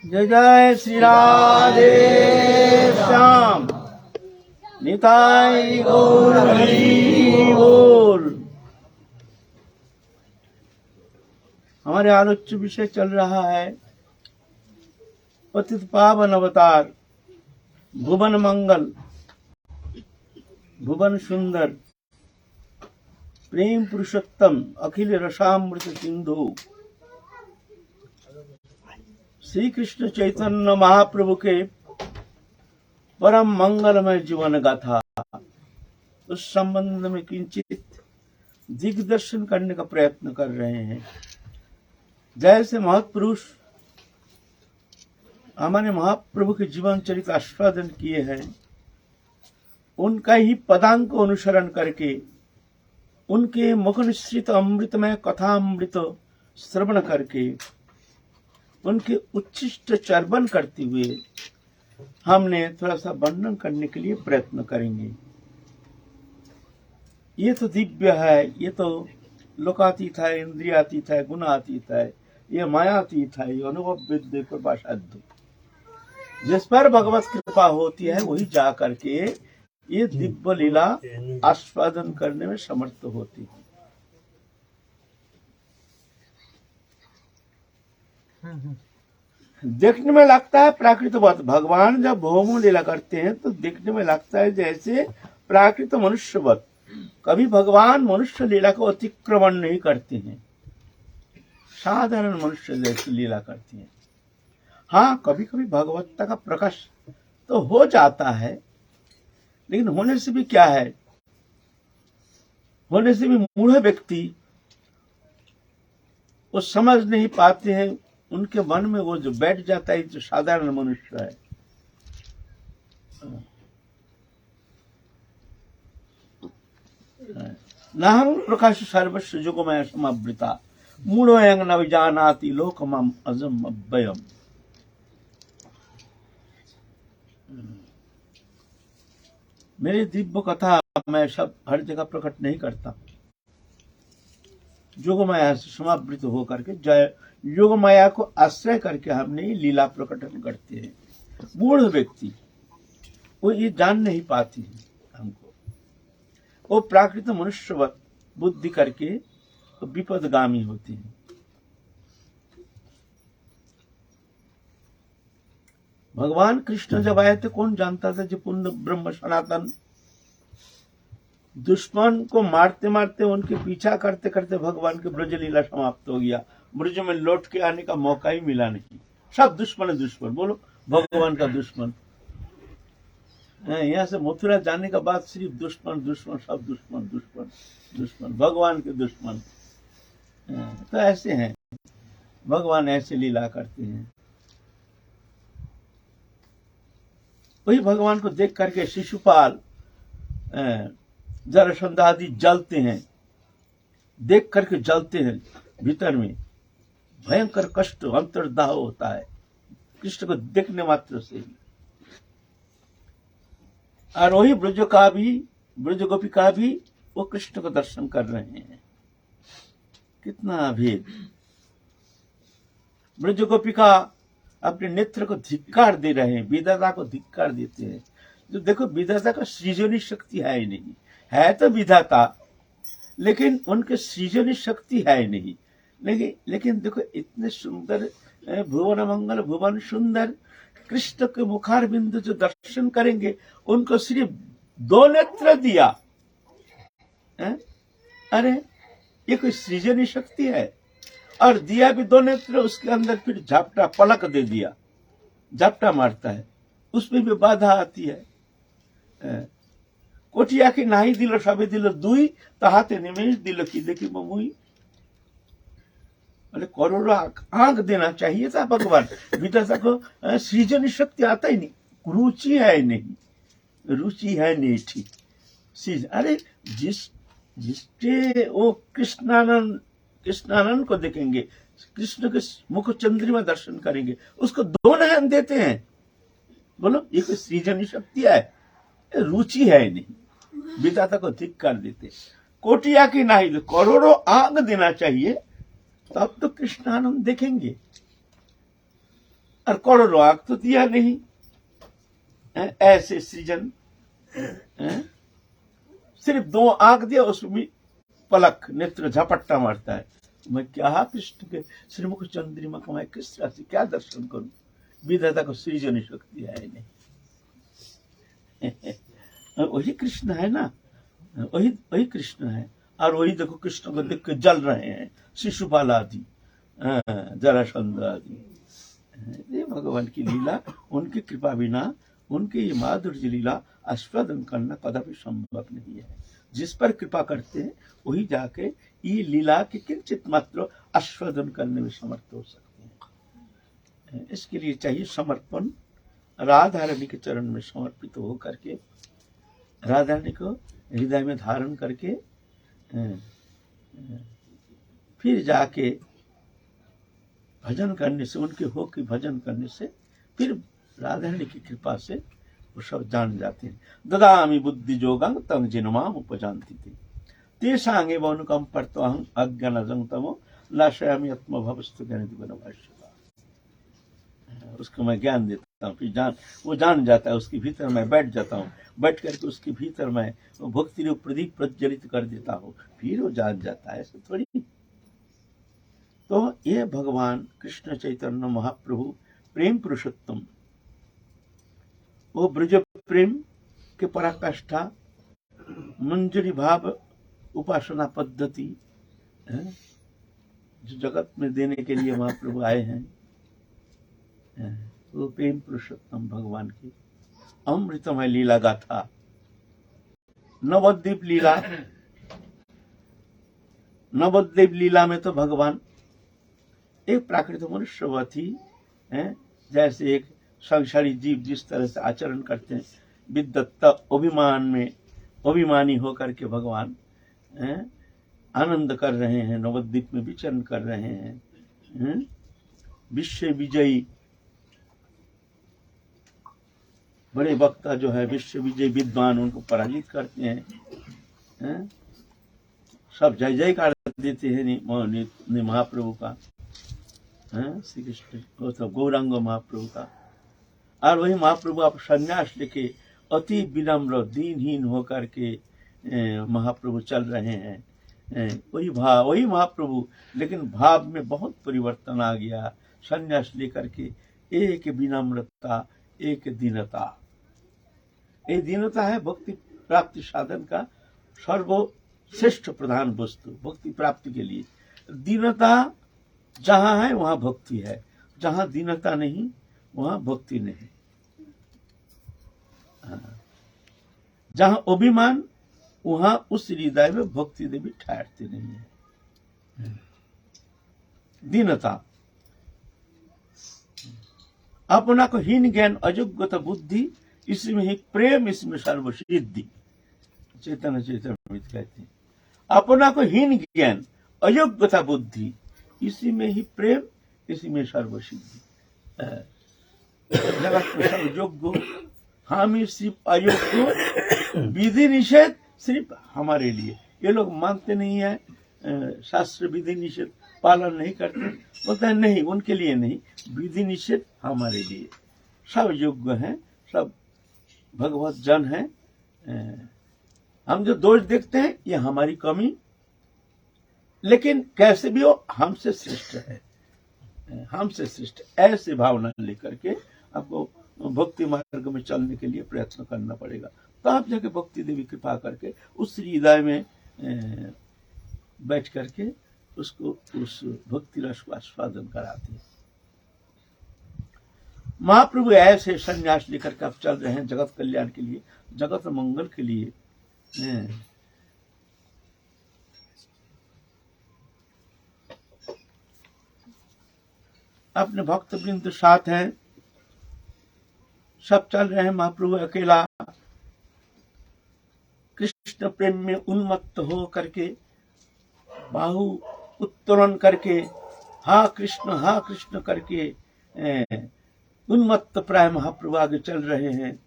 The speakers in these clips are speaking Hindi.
जय जय श्री राधे श्याम निताई गौर हरि बोल। हमारे आलोच्य विषय चल रहा है पतित पावन अवतार भुवन मंगल भुवन सुंदर प्रेम पुरुषोत्तम अखिल रसामृत सिंधु श्री कृष्ण चैतन्य महाप्रभु के परम मंगलमय जीवन गाथा, उस संबंध में किंचित दिग्दर्शन करने का प्रयत्न कर रहे हैं। जैसे महत्पुरुष हमारे महाप्रभु के जीवन चरित आस्वादन किए हैं, उनका ही पदांक को अनुसरण करके उनके मुख निश्रित अमृतमय कथामृत श्रवण करके उनके उच्छिष्ट चर्वण करते हुए हमने थोड़ा सा वर्णन करने के लिए प्रयत्न करेंगे। ये तो दिव्य है, ये तो लोकातीत है, इंद्रियातीत है, गुणातीत है, ये मायातीत है, ये अनुभव विद्य कृपा साध्य। जिस पर भगवत कृपा होती है वही जा करके ये दिव्य लीला आस्वादन करने में समर्थ होती है। देखने में लगता है प्राकृत भगवान जब भौम लीला करते हैं तो देखने में लगता है जैसे प्राकृत मनुष्यवत। कभी भगवान मनुष्य लीला को अतिक्रमण नहीं करते हैं, साधारण मनुष्य जैसी लीला करते हैं। हाँ, कभी कभी भगवत्ता का प्रकाश तो हो जाता है, लेकिन होने से भी क्या है, होने से भी मूढ़ व्यक्ति वो समझ नहीं पाते हैं। उनके मन में वो जो बैठ जाता है जो साधारण मनुष्य है। नाहं प्रकाश सर्वस्व जोगमय समावृता मूढ़ोऽयं न विजानाति लोकमं अजम् अव्ययम्। मेरी दिव्य कथा मैं सब हर जगह प्रकट नहीं करता। योगमाया से समावृत होकर के जय योगमाया को आश्रय करके हमने लीला प्रकटन करते हैं। मूढ़ व्यक्ति वो ये जान नहीं पाती है हमको, वो प्राकृत मनुष्यवत बुद्धि करके विपदगामी होती है। भगवान कृष्ण जब आए थे कौन जानता था जो पूर्ण ब्रह्म सनातन। दुश्मन को मारते मारते उनके पीछा करते करते भगवान के ब्रज लीला समाप्त हो गया। ब्रज में लौट के आने का मौका ही मिला नहीं। सब दुश्मन दुश्मन, बोलो भगवान का दुश्मन। यहाँ से मथुरा जाने का बाद सिर्फ दुश्मन दुश्मन, सब दुश्मन दुश्मन दुश्मन, भगवान के दुश्मन। तो ऐसे हैं भगवान, ऐसे लीला करते हैं। वही भगवान को देख करके शिशुपाल जरासंध आदि जलते हैं, देख करके जलते हैं। भीतर में भयंकर कष्ट अंतर्दाह होता है कृष्ण को देखने मात्र से ही। और वही ब्रज गोपिका भी वो कृष्ण को दर्शन कर रहे हैं। कितना भेद। ब्रज गोपिका अपने नेत्र को धिक्कार दे रहे हैं, विधाता को धिक्कार देते हैं। जो देखो विधाता का सृजनी शक्ति है ही नहीं, है तो विधाता लेकिन उनके सृजनी शक्ति है ही नहीं। लेकिन देखो इतने सुंदर भुवन मंगल भुवन सुंदर कृष्ण के मुखार बिंदु जो दर्शन करेंगे उनको सिर्फ 2 नेत्र दिया। अरे ये कोई सृजनी शक्ति है? और दिया भी 2 नेत्र, उसके अंदर फिर झपटा पलक दे दिया, झपटा मारता है, उसमें भी बाधा आती है। कोटिया की नाही दिल सबे दिल दुई ताहाते निमेश दिल की देखी मुई। बोले करोड़ों आंख देना चाहिए था भगवान। विधाता को सृजन शक्ति आता ही नहीं, रुचि है नहीं, रुचि है नहीं ठीक। अरे जिसके वो कृष्णानंद को देखेंगे, कृष्ण के मुख चंद्रिमा दर्शन करेंगे, उसको 2 नयन देते हैं। बोलो ये कोई सृजनी शक्ति है? रुचि है नहीं, विधाता को धिक्कार देते। कोटिया की नाही करोड़ों आंख देना चाहिए, तब तो कृष्णानंद देखेंगे। और करोड़ों आंख तो दिया नहीं, ऐसे सृजन, सिर्फ 2 आंख दिया, उसमें पलक नेत्र झपट्टा मारता है। मैं क्या कृष्ण के श्रीमुख चंद्रिमा को मैं किस तरह से क्या दर्शन करूं? विधाता को सृजन शक्ति है नहीं। वही कृष्ण है ना, वही कृष्ण है। और वही देखो कृष्ण को देख के जल रहे हैं शिशुपाल आदि, जरासंध आदि। ये भगवान की लीला, उनकी कृपा बिना उनके ये माधुर्य लीला आस्वादन करना कदापि संभव नहीं है। जिस पर कृपा करते हैं वही जाके ये लीला के किंचित मात्र आस्वादन करने में समर्थ हो सकते हैं। इसके लिए चाहिए समर्पण, राधा रानी के चरण में समर्पित हो करके, राधा रानी को हृदय में धारण करके फिर जाके भजन करने से, उनके हो के भजन करने से फिर राधा रानी की कृपा से वो सब जान जाते हैं। ददामि बुद्धि जोगं तंग जिनमाम उपजान्ति तेषांगे वनुकम परत्वहं अज्ञानजं तमो नाशयामि आत्मभवस्तु ज्ञानदिवनभाष्यता। उसको मैं ज्ञान देता हूँ, फिर वो जान जाता है, उसके भीतर मैं बैठ जाता हूँ, बैठ करके उसके भीतर मैं भक्ति रूप प्रदीप प्रज्वलित कर देता हूँ, फिर वो जान जाता है। ऐसे थोड़ी। तो ये भगवान कृष्ण चैतन्य महाप्रभु प्रेम पुरुषोत्तम, वो ब्रज प्रेम के पराकाष्ठा मंजरी भाव उपासना पद्धति जो जगत में देने के लिए महाप्रभु आए हैं, वो प्रेम पुरुषोत्तम भगवान की अमृतमय लीला गाथा। नवद्वीप लीला, नवद्वीप लीला में तो भगवान एक प्राकृतिक मनुष्यवती है, जैसे एक संसारी जीव जिस तरह से आचरण करते हैं, विद्वत्ता अभिमान में अभिमानी होकर के भगवान आनंद कर रहे हैं, नवद्वीप में विचरण कर रहे हैं। विश्व विजयी बड़े वक्ता जो है, विश्व विजयी विद्वान, उनको पराजित करते हैं। सब जय जयकार देते हैं महाप्रभु का, श्री कृष्ण वो तो गौरांग महाप्रभु का। और वही महाप्रभु आप संन्यास लेके अति विनम्र दीनहीन होकर के महाप्रभु चल रहे हैं। वही भाव, वही महाप्रभु, लेकिन भाव में बहुत परिवर्तन आ गया। संन्यास लेकर के एक विनम्रता, एक दीनता। ये दीनता है भक्ति प्राप्ति साधन का सर्वश्रेष्ठ प्रधान वस्तु। भक्ति प्राप्ति के लिए दीनता जहां है वहां भक्ति है, जहां दीनता नहीं वहां भक्ति नहीं। जहां अभिमान वहां उस हृदय में भक्ति देवी ठहरती नहीं है। दीनता, अपना को हीन ज्ञान अयोग्यता बुद्धि, इसमें ही प्रेम, इसमें सर्वसिद्धि। चैतन्य चैतन्य कहते हैं अपना को हीन ज्ञान अयोग्यता बुद्धि, इसी में ही प्रेम, इसी में सर्वसिद्धि। जगत में सब योग्य, हम ही सिर्फ अयोग्य, विधि निषेध सिर्फ हमारे लिए। ये लोग मानते नहीं है, शास्त्र विधि निषेध पालन नहीं करते, बोलते हैं नहीं उनके लिए नहीं, विधि निषेध हमारे लिए। सब योग्य हैं, सब भगवत जन हैं। हम जो दोष देखते हैं ये हमारी कमी, लेकिन कैसे भी हो हमसे श्रेष्ठ है, हमसे श्रेष्ठ। ऐसी भावना लेकर के आपको भक्ति मार्ग में चलने के लिए प्रयत्न करना पड़ेगा। तो आप जाके भक्ति देवी कृपा करके उस हृदय में बैठ करके उसको, उस भक्ति रस को आस्वादन कराते हैं। महाप्रभु ऐसे संन्यास लेकर के आप चल रहे हैं जगत कल्याण के लिए, जगत मंगल के लिए। अपने भक्त वृंद साथ हैं, सब चल रहे हैं। महाप्रभु अकेला कृष्ण प्रेम में उन्मत्त हो करके, बाहु उत्तोलन करके, हा कृष्ण करके उन्मत्त प्राय महाप्रभु आगे चल रहे हैं।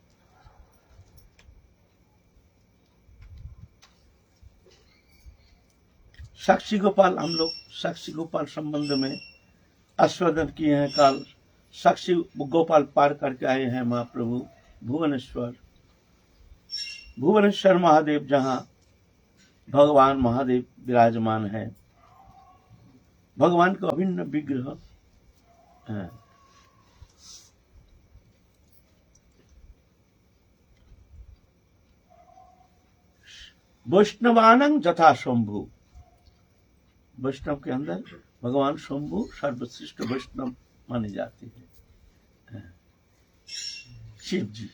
साक्षी गोपाल, हम लोग साक्षी गोपाल संबंध में आस्वादन किए हैं। काल साक्षी गोपाल पार करके आए हैं महाप्रभु भुवनेश्वर। भुवनेश्वर महादेव जहां भगवान महादेव विराजमान है, भगवान का अभिन्न विग्रह है। वैष्णवानंग जथा शंभु, वैष्णव के अंदर भगवान शंभु सर्वश्रेष्ठ वैष्णव माने जाते हैं। शिव जी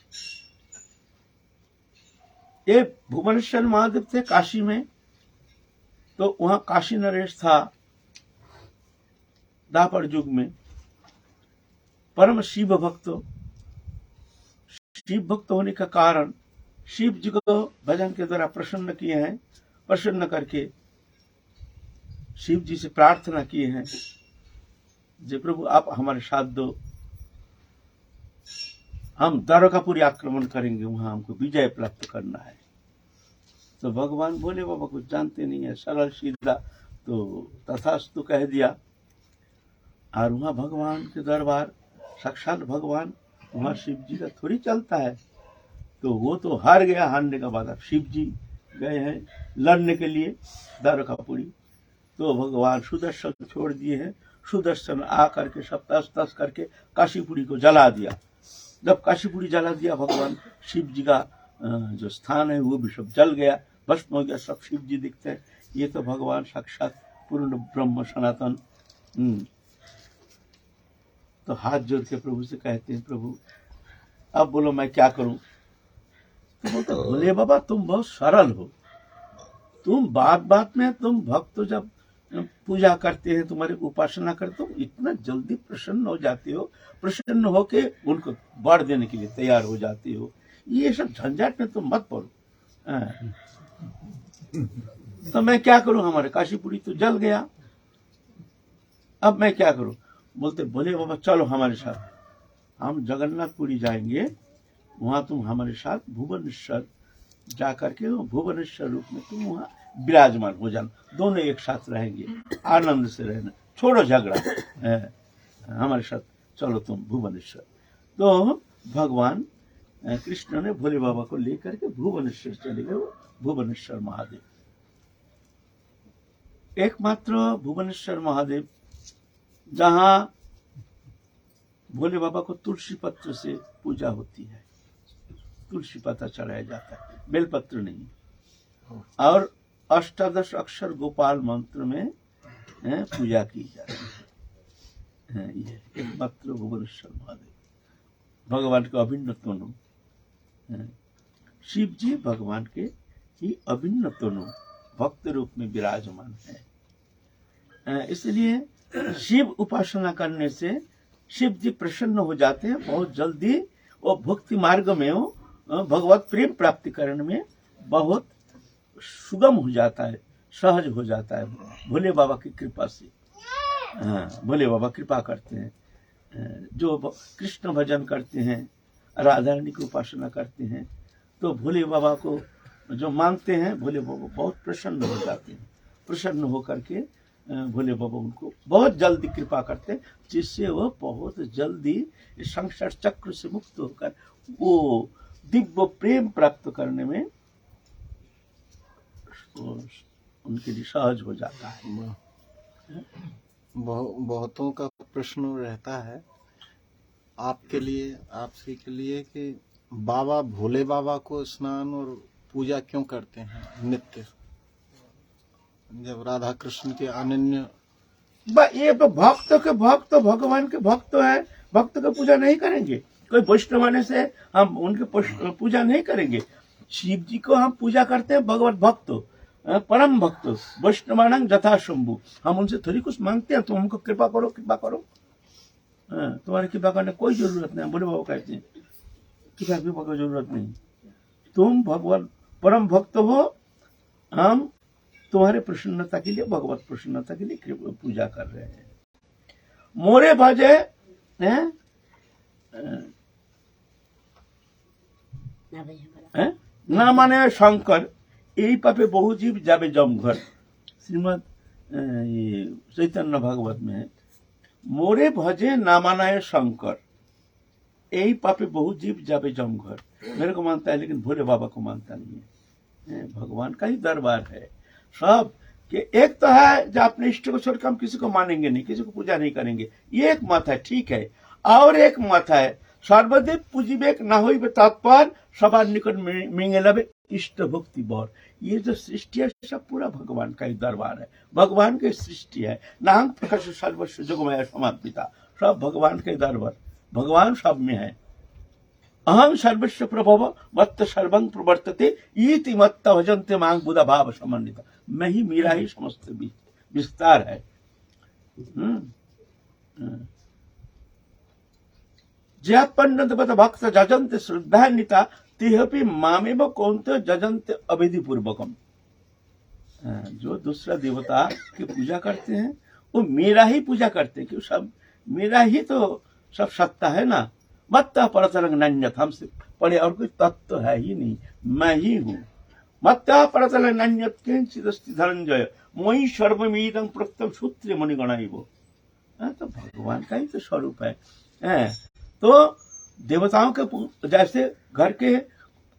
ये भुवनेश्वर महादेव थे काशी में, तो वहां काशी नरेश था द्वापर युग में। परम शिव भक्त होने का कारण शिव जी को भजन के द्वारा प्रसन्न किए हैं। प्रसन्न करके शिव जी से प्रार्थना किए हैं, जे प्रभु आप हमारे साथ दो, हम द्वारकापुरी आक्रमण करेंगे, वहां हमको विजय प्राप्त करना है। तो भगवान भोले बाबा कुछ जानते नहीं है, सरल सीधा तो तथास्तु कह दिया। और वहां भगवान के दरबार साक्षात भगवान, वहां शिव जी का थोड़ी चलता है। तो वो तो हार गया, हारने का बाद शिव जी गए हैं लड़ने के लिए द्वारकापुरी। तो भगवान सुदर्शन छोड़ दिए हैं। सुदर्शन आ करके सब तस तस करके काशीपुरी को जला दिया। जब काशीपुरी जला दिया, भगवान शिव जी का जो स्थान है वो भी सब जल गया, भस्म हो गया, सब शिव जी दिखते हैं। ये तो भगवान साक्षात पूर्ण ब्रह्म सनातन। तो हाथ जोड़ के प्रभु से कहते हैं, प्रभु अब बोलो मैं क्या करूं। तो भोले बाबा तुम बहुत सरल हो, तुम बात बात में तुम भक्त जब पूजा करते हैं, तुम्हारी उपासना करते हो, इतना जल्दी प्रसन्न हो जाते हो, प्रसन्न होके उनको वर देने के लिए तैयार हो जाते हो। ये सब झंझट में तुम मत पड़ो। तो मैं क्या करूं, हमारे काशीपुरी तो जल गया, अब मैं क्या करूं। बोलते भोले बाबा चलो हमारे साथ, हम जगन्नाथपुरी जाएंगे, वहां तुम हमारे साथ भुवनेश्वर जाकर के भुवनेश्वर रूप में तुम वहां विराजमान हो जाना, दोनों एक साथ रहेंगे, आनंद से रहना, छोड़ो झगड़ा, हमारे साथ चलो तुम भुवनेश्वर। तो भगवान कृष्ण ने भोले बाबा को लेकर के भुवनेश्वर चले गए। भुवनेश्वर महादेव एकमात्र भुवनेश्वर महादेव जहां भोले बाबा को तुलसी पत्र से पूजा होती है, तुलसी पत्ता चढ़ाया जाता है, बेलपत्र नहीं। और अष्टादश अक्षर गोपाल मंत्र में पूजा की जाती है। ये एकमात्र भुवनेश्वर महादेव भगवान के अभिन्न तनु, शिव जी भगवान के ही अभिन्न तनु भक्त रूप में विराजमान है। इसलिए शिव उपासना करने से शिव जी प्रसन्न हो जाते हैं बहुत जल्दी। वो भक्ति मार्ग में वो भगवत प्रेम प्राप्ति करने में बहुत सुगम हो जाता है, सहज हो जाता है भोले बाबा की कृपा से। भोले बाबा कृपा करते हैं। जो कृष्ण भजन करते हैं, राधा रानी की उपासना करते हैं, तो भोले बाबा को जो मानते हैं, भोले बाबा बहुत प्रसन्न हो जाते हैं। प्रसन्न होकर के भोले बाबा उनको बहुत जल्दी कृपा करते हैं, जिससे वो बहुत जल्दी संसार चक्र से मुक्त होकर वो दिव्य प्रेम प्राप्त करने में उनके लिए सहज हो जाता है। बहुतों का प्रश्न रहता है आपके लिए, आपसे के लिए, कि बाबा भोले बाबा को स्नान और पूजा क्यों करते हैं नित्य, जब राधा कृष्ण के अनन्य। ये तो भक्त के भक्त, भगवान के भक्त है, भक्त का पूजा नहीं करेंगे। कोई वैष्णव आने से हम उनके पूजा नहीं करेंगे। शिव जी को हम पूजा करते हैं, भगवत भक्त, परम भक्त, वैष्णवानंग जथा शंभु। हम उनसे थोड़ी कुछ मांगते हैं, तुम हमको कृपा करो, कृपा करो। तुम्हारी कृपा करने कोई जरूरत नहीं। बोले बाबा कहते हैं कृपा की जरूरत नहीं, तुम भगवान परम भक्त हो, हम तुम्हारे प्रसन्नता के लिए, भगवत प्रसन्नता के लिए पूजा कर रहे हैं। मोरे भजे ना माने शंकर, यही पापे बहु जीव जाबे जमघर। श्रीमद चैतन्य भागवत में है। मोरे भजे ना मानाए शंकर, यही पापे बहुत जीव जावे जमघर। मेरे को मानता है लेकिन भोले बाबा को मानता नहीं है। भगवान का ही दरबार है सब। कि एक तो है जो अपने इष्ट को छोड़कर हम किसी को मानेंगे नहीं, किसी को पूजा नहीं करेंगे, ये एक मत है, ठीक है। और एक मत है सर्वदेव पूजिबेक ना होइबे तत्पर, सबार निकट मिंगे लबे इष्ट भक्ति बर। ये जो सृष्टि है सब पूरा भगवान का ही दरबार है, भगवान की सृष्टि है। नाहं प्रकाश सर्वस्व जोगमय समापिता, सब भगवान के दरबार, भगवान सब में है। अहं सर्वस्व प्रभव मत्त सर्वं प्रवर्तते इति मत्त भजन्ते मां बुधा भाव समन्विता। मैं ही, मेरा ही समस्त विस्तार है। जपन्नत भक्त जजंत श्रद्धान्विता तिहपि मामेव कौन्ते जजंत अविधि पूर्वकम। जो दूसरा देवता की पूजा करते हैं वो मेरा ही पूजा करते हैं, क्यों? सब मेरा ही तो सब सत्ता है ना। मत्ता परतरंग नन्यत, हमसे पड़े और कोई तत्व है ही नहीं, मैं ही हूँ। मत्ता परतरंग नन्यत किंचिदस्ति धनंजय मोहि सर्वमिदं प्रोक्तम सूत्रे मुनिगणैव। तो भगवान का ही तो स्वरूप है। तो देवताओं के जैसे घर के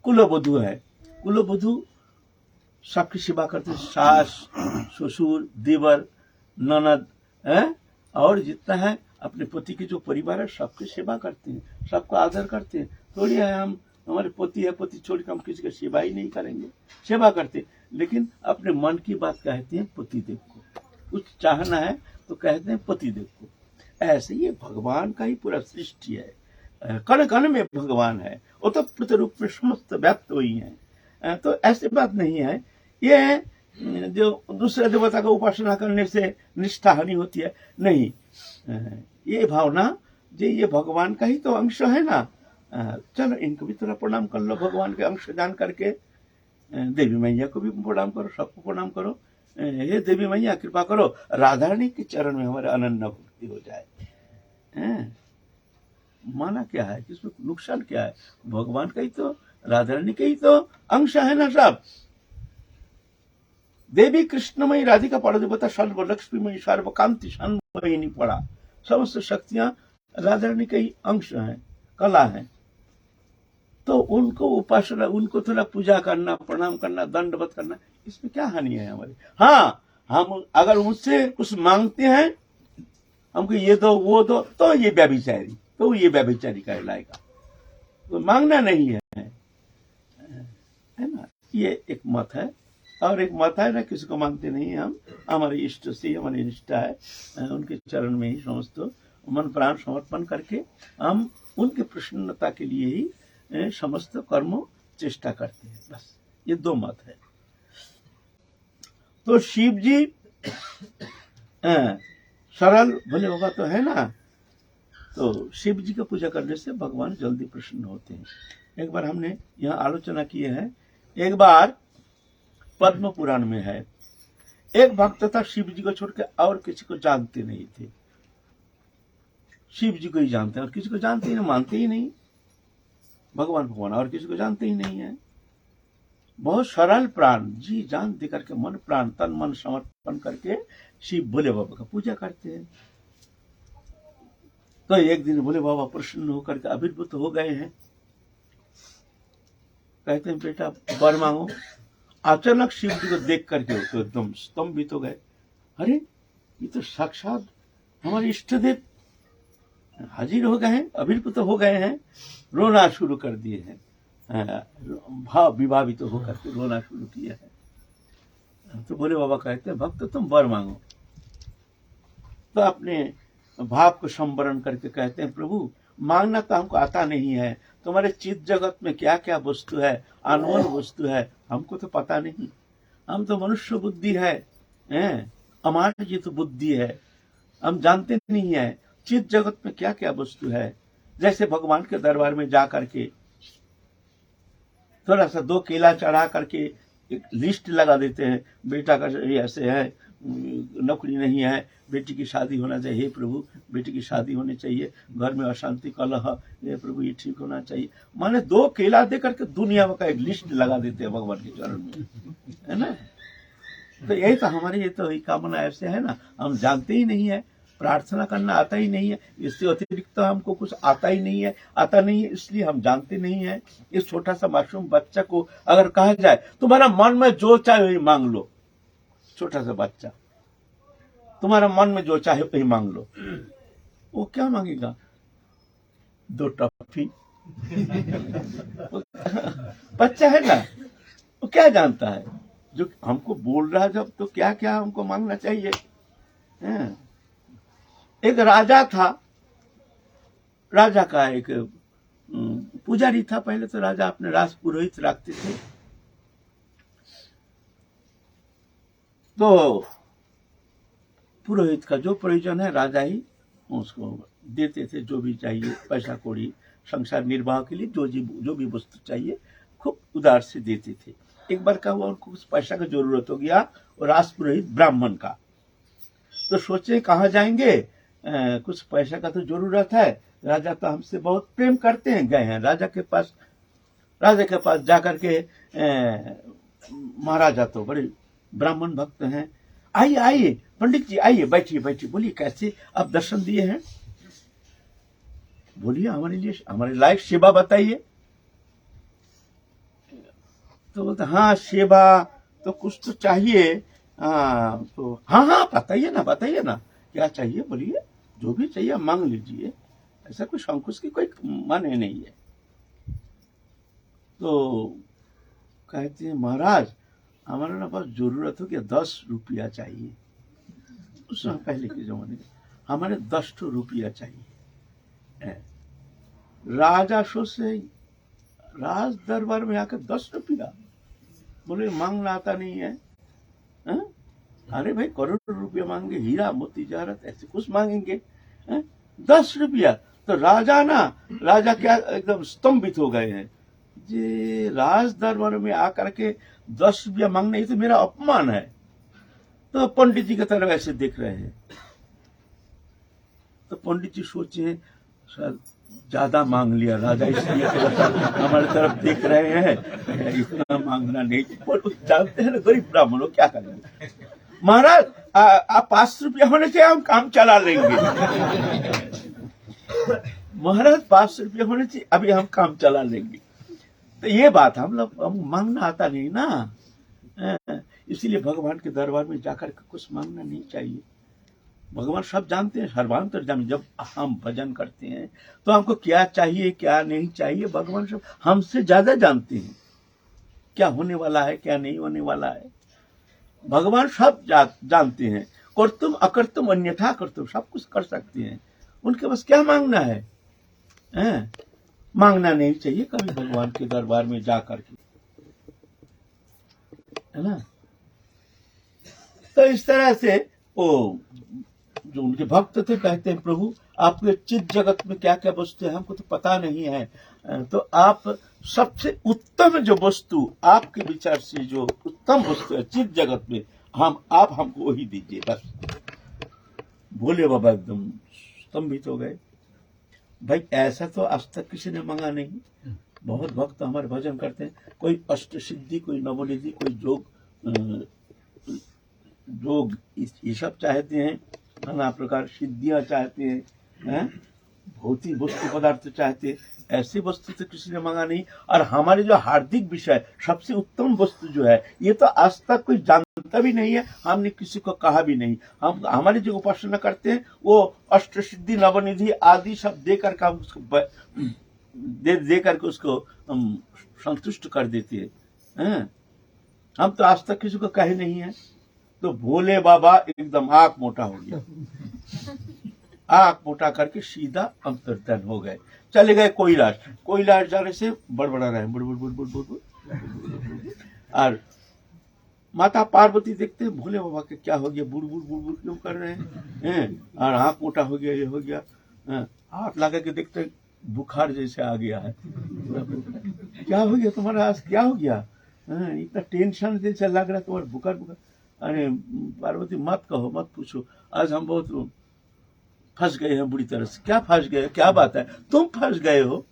कुलवधु है, कुलवधु सबकी सेवा करते हैं, सास ससुर देवर ननद और जितना है अपने पति के जो परिवार है सबकी सेवा करते हैं, सबका आदर करते हैं। थोड़ी है हम हमारे पति है, पति छोड़कर हम किसी की सेवा ही नहीं करेंगे, सेवा करते। लेकिन अपने मन की बात कहते हैं पतिदेव को, कुछ चाहना है तो कहते हैं पतिदेव को। ऐसे ये भगवान का ही पूरा सृष्टि है, कण कण में भगवान है, वो तो प्रतिरूप में समस्त व्याप्त हुई है। तो ऐसी बात नहीं है। ये जो दूसरे देवता का उपासना करने से निष्ठा हानि होती है, नहीं। ये भावना जो ये भगवान का ही तो अंश है ना। चलो इनको भी थोड़ा प्रणाम कर लो, भगवान के अंश जान करके। देवी मैया को भी प्रणाम करो, सबको प्रणाम करो। हे देवी मैया कृपा करो राधा रानी के चरण में हमारे अनन्य भक्ति हो जाए। माना क्या है, किसमें नुकसान क्या है? भगवान का ही तो, राधा रानी के ही तो अंश है ना सब। देवी कृष्णमयी राधिका परदेवता सर्व लक्ष्मीमयी सर्वकांति सन्मयिनी पड़ा, समस्त शक्तियां राधा रानी के ही अंश हैं, कला है। तो उनको उपासना, उनको थोड़ा पूजा करना, प्रणाम करना, दंडवत करना, इसमें क्या हानि है हमारी? हाँ, हम अगर उनसे कुछ मांगते हैं, हमको ये दो वो दो, तो ये व्यभिचारी, तो ये व्यभिचारी कहलाएगा। तो मांगना नहीं है ना। ये एक मत है। और एक मत है ना, किसी को मांगते नहीं हम, हमारे इष्ट से हमारी निष्ठा है, उनके चरण में ही समस्त मन प्राण समर्पण करके हम उनकी प्रसन्नता के लिए ही समस्त कर्म चेष्टा करते हैं। बस ये दो मत है। तो शिव जी सरल भले बाबा तो है ना, तो शिव जी का पूजा करने से भगवान जल्दी प्रसन्न होते हैं। एक बार हमने यहाँ आलोचना की है, एक बार पद्म पुराण में है, एक भक्त था शिव जी को छोड़ के और किसी को जानते नहीं थे। शिव जी को ही जानते हैं और किसी को जानते ही नहीं, मानते ही नहीं। भगवान भगवान और किसी को जानते ही नहीं है। बहुत सरल प्राण, जी जान दे करके मन प्राण तन मन समर्पण करके शिव भोले बाबा का पूजा करते हैं। तो एक दिन भोले बाबा प्रसन्न होकर के आविर्भूत हो गए हैं। कहते हैं बेटा वर मांगो। अचानक शिव जी को देख करके तो एकदम स्तंभित हो गए। अरे ये तो साक्षात हमारे इष्ट देव हाजिर हो गए हैं, आविर्भूत हो गए हैं। रोना शुरू कर दिए हैं, भाव विभावित तो होकर के रोना शुरू किया है। तो भोले बाबा कहते हैं भक्त तुम वर मांगो। तो अपने भाव को संवरण करके कहते हैं प्रभु मांगना तो हमको आता नहीं है, तुम्हारे चित्त जगत में क्या क्या वस्तु है, अनमोल वस्तु है, हमको तो पता नहीं। हम तो मनुष्य बुद्धि है, हमारी ये तो बुद्धि है, हम जानते नहीं है चित्त जगत में क्या क्या वस्तु है। जैसे भगवान के दरबार में जा करके थोड़ा सा दो केला चढ़ा करके एक लिस्ट लगा देते हैं, बेटा का ऐसे है, नौकरी नहीं है, बेटी की शादी होना चाहिए, हे प्रभु बेटी की शादी होनी चाहिए, घर में अशांति कलह, हे प्रभु ये ठीक होना चाहिए। माने दो केला दे करके दुनिया का एक लिस्ट लगा देते हैं भगवान के चरण में, है ना। तो यही तो हमारी ये तो कामना ऐसे है ना, हम जानते ही नहीं है। प्रार्थना करना आता ही नहीं है, इससे अतिरिक्त तो हमको कुछ आता ही नहीं है, आता नहीं है इसलिए हम जानते नहीं है। इस छोटा सा मासूम बच्चा को अगर कहा जाए तुम्हारा मन में जो चाहे वही मांग लो, छोटा सा बच्चा, तुम्हारा मन में जो चाहे वही मांग लो, वो क्या मांगेगा? 2 टॉफी। बच्चा है ना, वो क्या जानता है? जो हमको बोल रहा है जब, तो क्या क्या हमको मांगना चाहिए। एक राजा था, राजा का एक पुजारी था। पहले तो राजा अपने राज पुरोहित रखते थे, तो पुरोहित का जो प्रयोजन है राजा ही उसको देते थे, जो भी चाहिए, पैसा कौड़ी, संसार निर्वाह के लिए जो भी वस्तु चाहिए खूब उदार से देते थे। एक बार का हुआ उनको कुछ पैसा का जरूरत हो गया, और राजपुरोहित ब्राह्मण का, तो सोचे कहाँ जाएंगे, कुछ पैसा का तो जरूरत है, राजा तो हमसे बहुत प्रेम करते हैं, गए हैं राजा के पास जाकर के महाराजा तो बड़े ब्राह्मण भक्त हैं, आइए आइए पंडित जी आइए, बैठिए बैठिए, बोलिए कैसे आप दर्शन दिए हैं, बोलिए हमारे लायक सेवा बताइए। तो बोलते हाँ सेवा तो कुछ तो चाहिए, तो हाँ बताइए ना क्या चाहिए, बोलिए जो भी चाहिए मांग लीजिए, ऐसा कोई संकोच की कोई माने नहीं है। तो कहते हैं महाराज हमारा ना बस जरूरत हो कि 10 रुपया चाहिए। उस समय पहले के जमाने में हमारे 10 रुपया चाहिए। राजा सोचे राज दरबार में आकर 10 रुपया, बोले मांगना आता नहीं है, अरे भाई करोड़ रुपया मांगे, हीरा मोती जवाहरात ऐसे कुछ मांगेंगे, 10 रुपया। तो राजा क्या एकदम स्तंभित हो गए हैं, जे राज दरबार में आकर के 10 रुपया मांगना, ये तो मेरा अपमान है। तो पंडित जी की तरफ ऐसे देख रहे हैं, तो पंडित जी सोचे शायद ज्यादा मांग लिया राजा, इसलिए हमारी तरफ देख रहे हैं, इतना मांगना नहीं। जानते हैं ना गरीब ब्राह्मण हो क्या करेंगे। महाराज आप 5 रुपया होने से हम काम चला लेंगे। महाराज 5 रुपया होने से अभी हम काम चला लेंगे। तो ये बात हम मांगना आता नहीं ना, इसीलिए भगवान के दरबार में जाकर के कुछ मांगना नहीं चाहिए। भगवान सब जानते हैं, सर्वांतर्यामी। जब हम भजन करते हैं तो हमको क्या चाहिए क्या नहीं चाहिए, भगवान सब हमसे ज्यादा जानते हैं, क्या होने वाला है क्या नहीं होने वाला है, भगवान सब जानते हैं। कर्तुम अकर्तुम अन्यथा कर्तुम, सब कुछ कर सकते हैं, उनके पास क्या मांगना है, मांगना नहीं चाहिए कभी भगवान के दरबार में जाकर के, है ना। तो इस तरह से वो जो उनके भक्त थे कहते हैं प्रभु आपके चित जगत में क्या क्या वस्तु है हमको तो पता नहीं है, तो आप सबसे उत्तम जो वस्तु आपके विचार से जो उत्तम वस्तु है चित जगत में, आप हमको वही दीजिए बस। भोले बाबा एकदम स्तंभित हो गए। भाई ऐसा तो आज तक किसी ने मांगा नहीं। बहुत भक्त हमारे भजन करते हैं, कोई अष्ट सिद्धि, कोई नवनिधि, कोई जोग ये सब चाहते हैं, नाना प्रकार सिद्धियां चाहते हैं, भौतिक वस्तु पदार्थ चाहते हैं। ऐसी वस्तु तो किसी ने मांगा नहीं। और हमारे जो हार्दिक विषय सबसे उत्तम वस्तु जो है ये तो आज तक कोई जानता भी नहीं है, हमने किसी को कहा भी नहीं। हम हमारी जो उपासना करते हैं वो अष्ट सिद्धि नवनिधि आदि सब दे करके हम उसको दे करके उसको हम संतुष्ट कर देते हैं। हम तो आज तक किसी को कहे नहीं है। तो भोले बाबा एकदम आंख मोटा हो गया, आंख मोटा करके सीधा अंतर्धान हो गए, चले गए कोयलाश जाने से बड़बड़ा रहे बुड़। और माता पार्वती देखते हैं भोले बाबा के क्या हो गया, बुड़ क्यों कर रहे हैं, और आंख मोटा हो गया, ये हो गया। हाथ लगा के देखते बुखार जैसे आ गया है। क्या हो गया तुम्हारा, आज क्या हो गया, इतना टेंशन जैसे लग रहा है तुम्हारा, बुखार। अरे पार्वती मत कहो, मत पूछो, आज हम बहुत फंस गए हैं बुरी तरह से। क्या फंस गए, क्या बात है, तुम फंस गए हो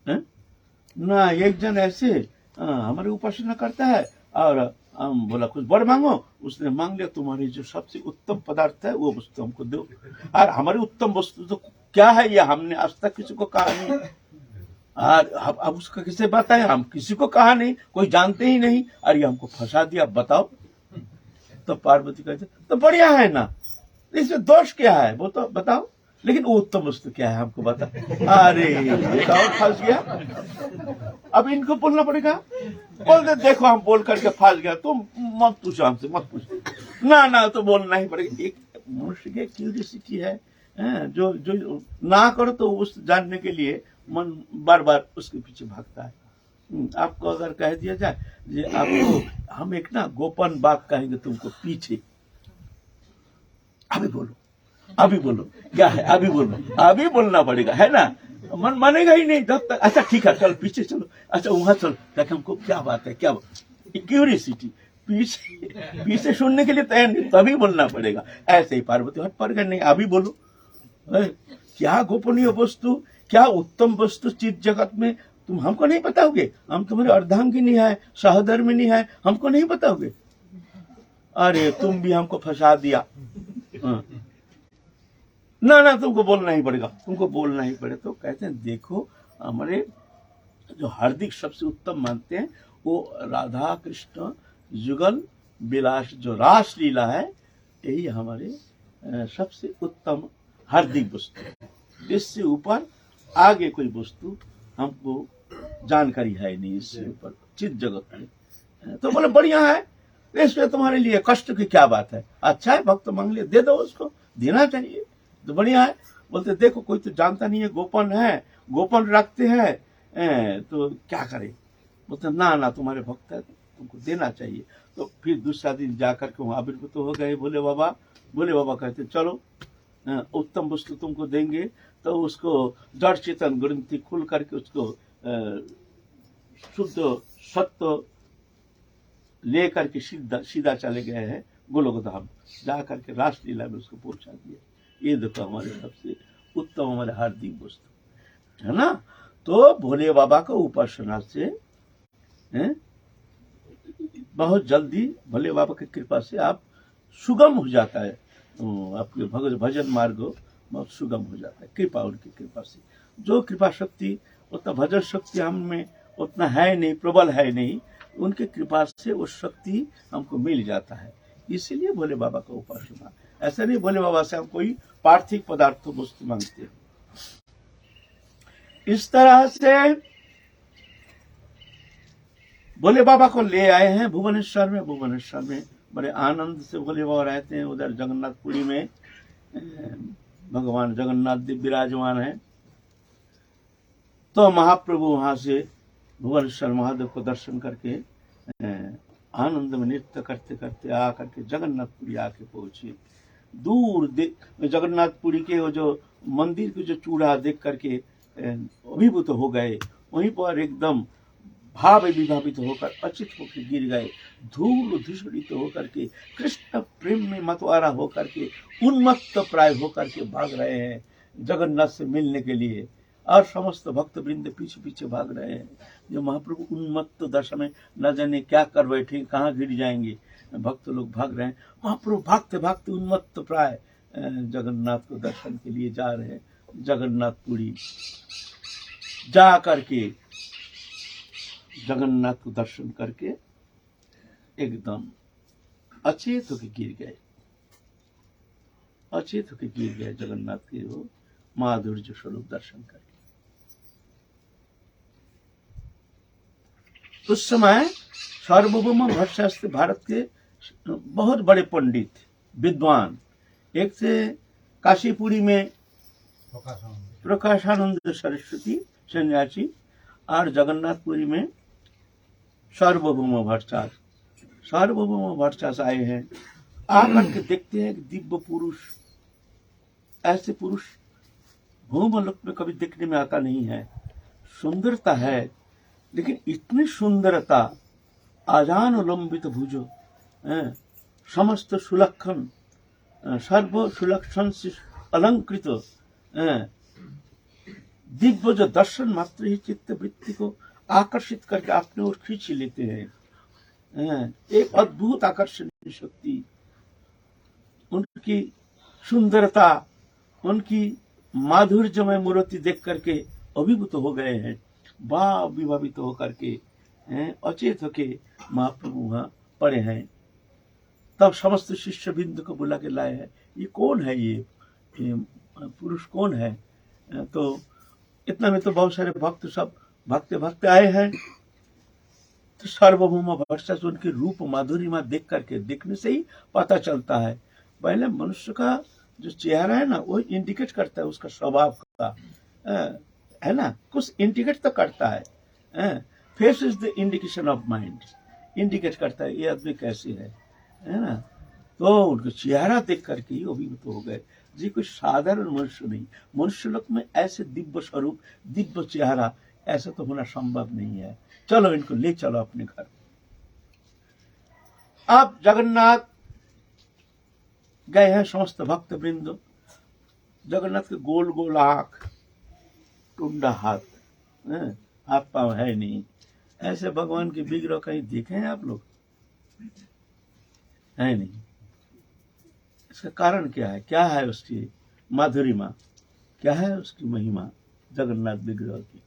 ना। एक जन ऐसे हमारी उपासना करता है और हम बोला कुछ बड़ मांगो, उसने मांग लिया तुम्हारी जो सबसे उत्तम पदार्थ है वो वस्तु हमको दो। और हमारी उत्तम वस्तु तो क्या है ये हमने आज तक किसी को कहा नहीं, और अब उसका किसे बताए, हम किसी को कहा नहीं, कोई जानते ही नहीं, और ये हमको फंसा दिया, बताओ। तो पार्वती कहते तो बढ़िया है ना, इसमें दोष क्या है वो तो बताओ, लेकिन वो उत्तम वस्तु क्या है हमको बता। अरे ये तो और फंस गया, अब इनको बोलना पड़ेगा। बोल दे देखो हम बोल करके फंस गया, तुम मत पूछो हमसे, मत पूछो ना तो बोलना ही पड़ेगा। एक मनुष्य की क्यूरियोसिटी है, जो जो ना करो तो उस जानने के लिए मन बार बार उसके पीछे भागता है। आपको अगर कह दिया जाए कि आपको हम एक ना गोपन बात कहेंगे तुमको पीछे, अभी बोलो क्या है, अभी बोलो, अभी बोलना पड़ेगा, है ना, मन मानेगा ही नहीं जब तक। अच्छा ठीक है चल पीछे चलो, अच्छा वहां चलो, ताकि हमको क्या बात है, क्या क्यूरियोसिटी, पीछे सुनने के लिए तैयार नहीं, तभी बोलना पड़ेगा। ऐसे ही पार्वती हट पर गए, नहीं अभी बोलो, क्या गोपनीय वस्तु, क्या उत्तम वस्तु चित जगत में तुम हमको नहीं बताओगे, हम तुम्हारे अर्धांगिनी है, सहधर्मिनी है, हमको नहीं बताओगे। अरे तुम भी हमको फंसा दिया, ना तुमको बोलना ही पड़ेगा, तुमको बोलना ही पड़ेगा। तो कहते हैं देखो हमारे जो हार्दिक सबसे उत्तम मानते हैं वो राधा कृष्ण युगल विलास जो रास लीला है, यही हमारे सबसे उत्तम हार्दिक वस्तु है। इससे ऊपर आगे कोई वस्तु हमको जानकारी है नहीं, इससे ऊपर चित जगत में। तो बोले बढ़िया है, इसमें तुम्हारे लिए कष्ट की क्या बात है, अच्छा है भक्त मांग लिया, दे दो उसको, देना चाहिए तो बढ़िया है। बोलते देखो कोई तो जानता नहीं है, गोपन है, गोपन रखते हैं, तो क्या करे। बोलते ना तुम्हारे भक्त है तुमको देना चाहिए। तो फिर दूसरा दिन जाकर के वहां आविर्भूत तो हो गए भोले बाबा कहते चलो उत्तम वस्तु तुमको देंगे। तो उसको जड़ चेतन ग्रंथि खुल करके उसको शुद्ध सत्य ले करके सीधा चले गए हैं गोलोक धाम, जा करके रासलीला में उसको पहुंचा दिया। ये देखो हमारे सबसे उत्तम हमारे हार्दिक वस्तु है ना। तो भोले बाबा का उपासना से बहुत जल्दी भोले बाबा की कृपा से आप सुगम हो जाता है, आपके भजन मार्ग बहुत सुगम हो जाता है, कृपा उनकी कृपा से। जो कृपा शक्ति उतना भजन शक्ति हम में उतना है नहीं, प्रबल है नहीं, उनके कृपा से वो शक्ति हमको मिल जाता है। इसीलिए भोले बाबा का उपासना, ऐसा नहीं भोले बाबा से हम कोई पार्थिव पदार्थ वस्तु मांगते हैं। इस तरह से भोले बाबा को ले आए हैं भुवनेश्वर में बड़े आनंद से भोले बाबा रहते हैं। उधर जगन्नाथपुरी में भगवान जगन्नाथ देव विराजमान है। तो महाप्रभु वहां से भुवनेश्वर महादेव को दर्शन करके आनंद में नृत्य करते करते आ करके जगन्नाथपुरी आके पहुंचे। दूर जगन्नाथपुरी के वो जो मंदिर के जो चूड़ा देख करके अभिभूत हो गए। वहीं पर एकदम भाव विभावित होकर अचित होकर गिर गए, धूल धूसरित होकर के कृष्ण प्रेम में मतवारा होकर के उन्मत्त प्राय होकर के भाग रहे हैं जगन्नाथ से मिलने के लिए। और समस्त भक्त वृंद पीछे पीछे भाग रहे हैं। जो महाप्रभु उन्मत्त दशा में न जाने क्या कर बैठे, कहाँ गिर जाएंगे, भक्त लोग भाग रहे हैं। महाप्रभु भागते भागते उन्मत्त प्राय जगन्नाथ को दर्शन के लिए जा रहे हैं। जगन्नाथपुरी जा करके जगन्नाथ को दर्शन करके एकदम अचेत होकर गिर गए, जगन्नाथ के वो माधुर्य स्वरूप दर्शन करके। उस समय सार्वभौम भट्टाचार्य भारत के बहुत बड़े पंडित विद्वान, एक से काशीपुरी में प्रकाशानंद सरस्वती सन्यासी और जगन्नाथपुरी में सार्वभौम भट्टाचार्य आए हैं। आकर के देखते हैं कि दिव्य पुरुष, ऐसे पुरुष भूमलोक में कभी देखने में आता नहीं है। सुंदरता है, लेकिन इतनी सुंदरता, आजान लंबित भुजो, समस्त सुलक्षण, सर्व सुलक्षण से अलंकृत दिव्य जो दर्शन मात्र ही चित्त वृत्ति को आकर्षित करके अपने ओर खींच लेते हैं। एक अद्भुत आकर्षणीय शक्ति, उनकी सुंदरता, उनकी माधुर्यमय मूर्ति देख करके अभिभूत हो गए हैं, भाव विभावित होकर के अचेत होके महाप्रभु वहां पड़े हैं। तब समस्त शिष्य बिंदु को बुला के लाए हैं, ये कौन है, ये पुरुष कौन है? तो इतना में तो बहुत सारे भक्त सब भागते भागते आए हैं। तो सार्वभौम भट्टाचार्य से उनकी रूप माधुरिमा देख करके, देखने से ही पता चलता है। पहले मनुष्य का जो चेहरा है ना, वो इंडिकेट करता है उसका स्वभाव का, है ना, कुछ इंडिकेट तो करता है। Face is the indication of mind, indicate करता है ये आदमी कैसे है ना। तो उनका चेहरा देख करके ही अभिभूत हो गए जी, कोई साधारण मनुष्य नहीं। मनुष्य लोक में ऐसे दिव्य स्वरूप, दिव्य चेहरा ऐसा तो होना संभव नहीं है। चलो इनको ले चलो अपने घर। अब जगन्नाथ गए हैं समस्त भक्त वृंद। जगन्नाथ के गोल गोल आंख, टुंडा हाथ, हाथ पांव है नहीं। ऐसे भगवान के विग्रह कहीं देखे हैं आप लोग? है नहीं। इसका कारण क्या है? क्या है उसकी माधुरिमा, क्या है उसकी महिमा जगन्नाथ विग्रह की?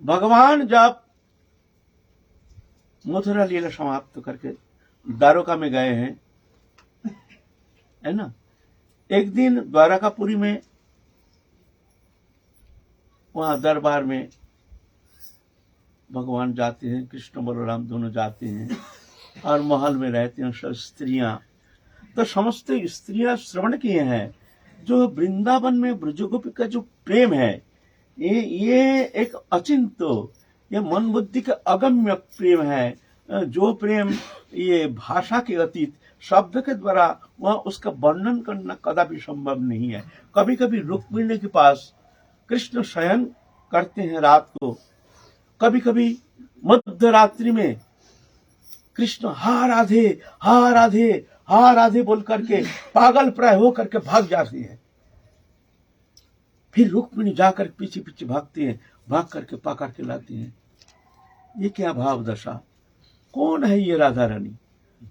भगवान जब मथुरा लीला समाप्त करके द्वारका में गए हैं, है ना, एक दिन द्वारकापुरी में वहां दरबार में भगवान जाते हैं, कृष्ण बलराम दोनों जाते हैं और महल में रहते हैं सब स्त्रियां। तो समस्त स्त्रियां श्रवण किए हैं जो वृंदावन में ब्रजगोपी का जो प्रेम है, ये एक अचिंत्य, ये मन बुद्धि का अगम्य प्रेम है। जो प्रेम ये भाषा के अतीत, शब्द के द्वारा वह उसका वर्णन करना कदापि संभव नहीं है। कभी कभी रुक्मिणी के पास कृष्ण शयन करते हैं रात को, कभी कभी मध्य रात्रि में कृष्ण हा राधे हा राधे हा राधे बोल करके पागल प्राय हो करके भाग जाते हैं। फिर रुक्मिणी जाकर पीछे पीछे भागते हैं, भाग करके पकड़ के लाते हैं। ये क्या भाव दशा! कौन है ये राधा रानी?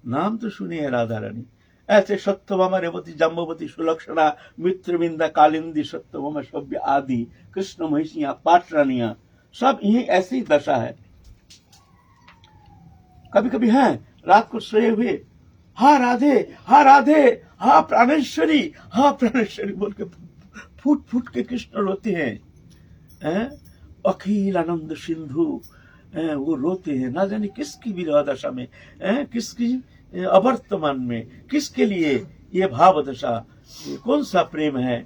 नाम तो सुनिए राधा रानी। ऐसे सत्यभामा, रेवती, जाम्बवती, सुलक्षणा, मित्रविंदा, कालिंदी, सत्यभामा, सभ्य आदि कृष्ण महिषियां, पाटरानियां, सब यही ऐसी दशा है। कभी कभी है रात को सोए हुए हा राधे हा राधे हा प्राणेश्वरी हा प्राणेश्वरी बोल के फूट फूट के कृष्ण रोते हैं। अखिल आनंद सिंधु वो रोते हैं, ना जाने किसकी विरह दशा में, किसकी अवर्तमान में, किसके लिए ये भाव दशा, ये कौन सा प्रेम है।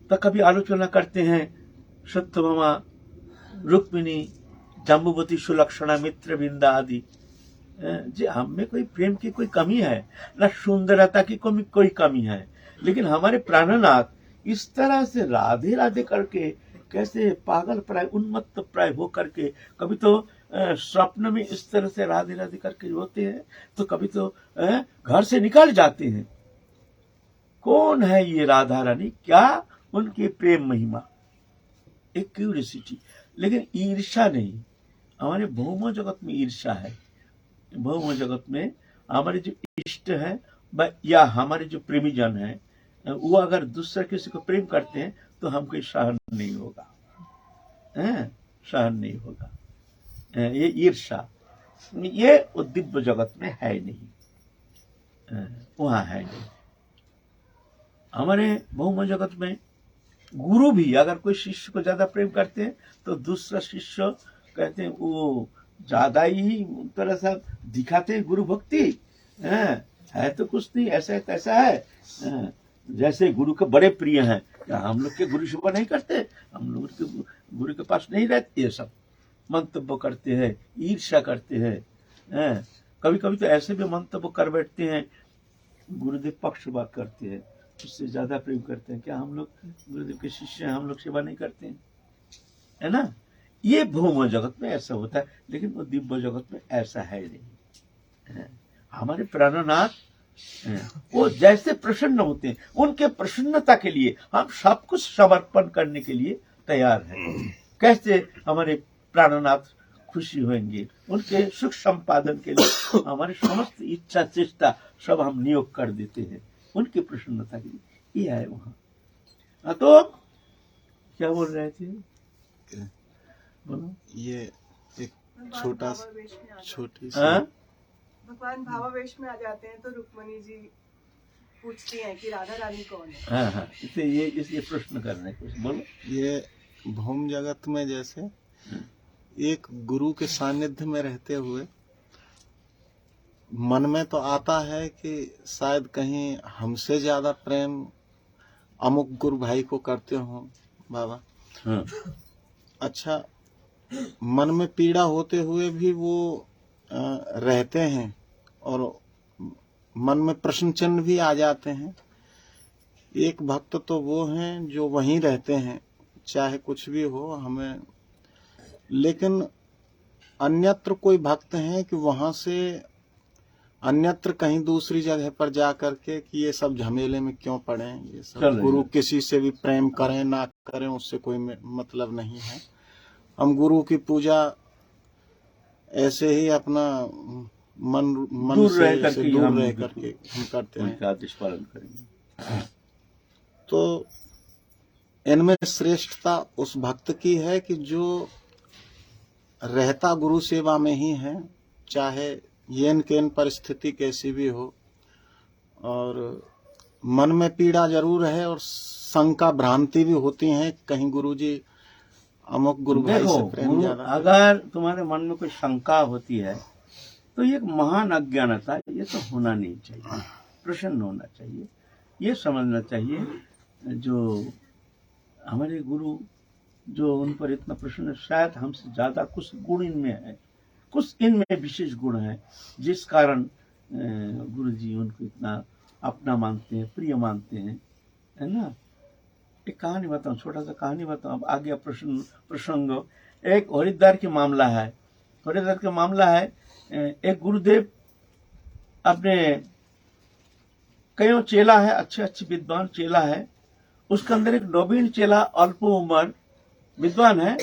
तो कभी आलोचना करते हैं सत्यभामा, रुक्मिणी, जाम्बुवती, सुलक्षणा, मित्रविंदा आदि जी, हमें कोई प्रेम की कोई कमी है ना, सुंदरता की कोई कमी है, लेकिन हमारे प्राणनाथ इस तरह से राधे राधे करके कैसे पागल प्राय, उन्मत्त प्राय हो करके, कभी तो स्वप्न में इस तरह से राधे राधे करके होते हैं, तो कभी तो घर से निकल जाते हैं। कौन है ये राधा रानी? क्या उनकी प्रेम महिमा, एक क्यूरियोसिटी। लेकिन ईर्षा नहीं। हमारे भौम जगत में ईर्षा है। भौम जगत में हमारे जो इष्ट है या हमारे जो प्रेमी जन है, वो अगर दूसरे किसी को प्रेम करते हैं तो हमको सहन नहीं होगा, सहन नहीं होगा। ये ईर्षा, ये दिव्य जगत में है नहीं, वहां है नहीं। हमारे भौम जगत में गुरु भी अगर कोई शिष्य को ज्यादा प्रेम करते हैं तो दूसरा शिष्य कहते हैं वो ज्यादा ही तरह से दिखाते हैं गुरु भक्ति, है तो कुछ नहीं, ऐसा है तैसा है। जैसे गुरु के बड़े प्रिय हैं, क्या हम लोग के गुरु सेवा नहीं करते, हम लोग के गुरु के पास नहीं रहते, ये सब मंतव्य करते हैं, ईर्ष्या करते हैं। कभी कभी तो ऐसे भी मंतव्य कर बैठते हैं, गुरुदेव पक्ष बात करते हैं, उससे ज्यादा प्रेम करते हैं। क्या हम लोग गुरुदेव के शिष्य हैं, हम लोग सेवा नहीं करते हैं, है ना। ये भौम जगत में ऐसा होता है, लेकिन वो दिव्य जगत में ऐसा है नहीं। हमारे प्राणनाथ वो जैसे प्रसन्न होते हैं, उनके प्रसन्नता के लिए हम सब कुछ समर्पण करने के लिए तैयार हैं। कैसे हमारे प्राणनाथ खुशी होंगे। उनके सुख संपादन के लिए हमारी समस्त इच्छा चेष्टा सब हम नियोग कर देते हैं उनकी प्रसन्नता के लिए। ये है वहाँ। तो क्या बोल रहे थे, बोलो। ये एक छोटी सी भगवान भावावेश में आ जाते हैं तो रुक्मणी जी पूछती हैं कि राधा रानी कौन है। हाँ हाँ, इसलिए प्रश्न कर रहे हैं कुछ, बोलो। ये भौम जगत में जैसे एक गुरु के सानिध्य में रहते हुए मन में तो आता है कि शायद कहीं हमसे ज्यादा प्रेम अमुक गुरु भाई को करते हो बाबा। हाँ। अच्छा, मन में पीड़ा होते हुए भी वो रहते हैं और मन में प्रश्न चिन्ह भी आ जाते हैं। एक भक्त तो वो हैं जो वहीं रहते हैं चाहे कुछ भी हो हमें, लेकिन अन्यत्र कोई भक्त हैं कि वहां से अन्यत्र कहीं दूसरी जगह पर जा करके कि ये सब झमेले में क्यों पड़े, ये सब गुरु किसी से भी प्रेम करें ना करें उससे कोई मतलब नहीं है। हम गुरु की पूजा ऐसे ही अपना मन दूर से रह करके हम करते हैं, उनका आदेश पालन करेंगे। तो इनमें श्रेष्ठता उस भक्त की है कि जो रहता गुरु सेवा में ही है, चाहे येन केन परिस्थिति कैसी भी हो, और मन में पीड़ा जरूर है और शंका भ्रांति भी होती है कहीं गुरुजी अमुक गुरु भाई से प्रेम ज्यादा। अगर तुम्हारे मन में कोई शंका होती है तो ये एक महान अज्ञानता, ये तो होना नहीं चाहिए, प्रसन्न होना चाहिए, ये समझना चाहिए जो हमारे गुरु जो उन पर इतना प्रसन्न, शायद हमसे ज्यादा कुछ गुण इनमें है, कुछ इनमें विशेष गुण है जिस कारण गुरु जी उनको इतना अपना मानते हैं, प्रिय मानते हैं, है ना। एक कहानी बताऊं, छोटा सा कहानी बताऊं, अब आगे प्रसंग। एक हरिद्वार की मामला है, हरिद्वार का मामला है। एक गुरुदेव अपने कईयों चेला है, अच्छे अच्छे विद्वान चेला है, उसके अंदर एक नवीन चेला अल्प उम्र विद्वान है,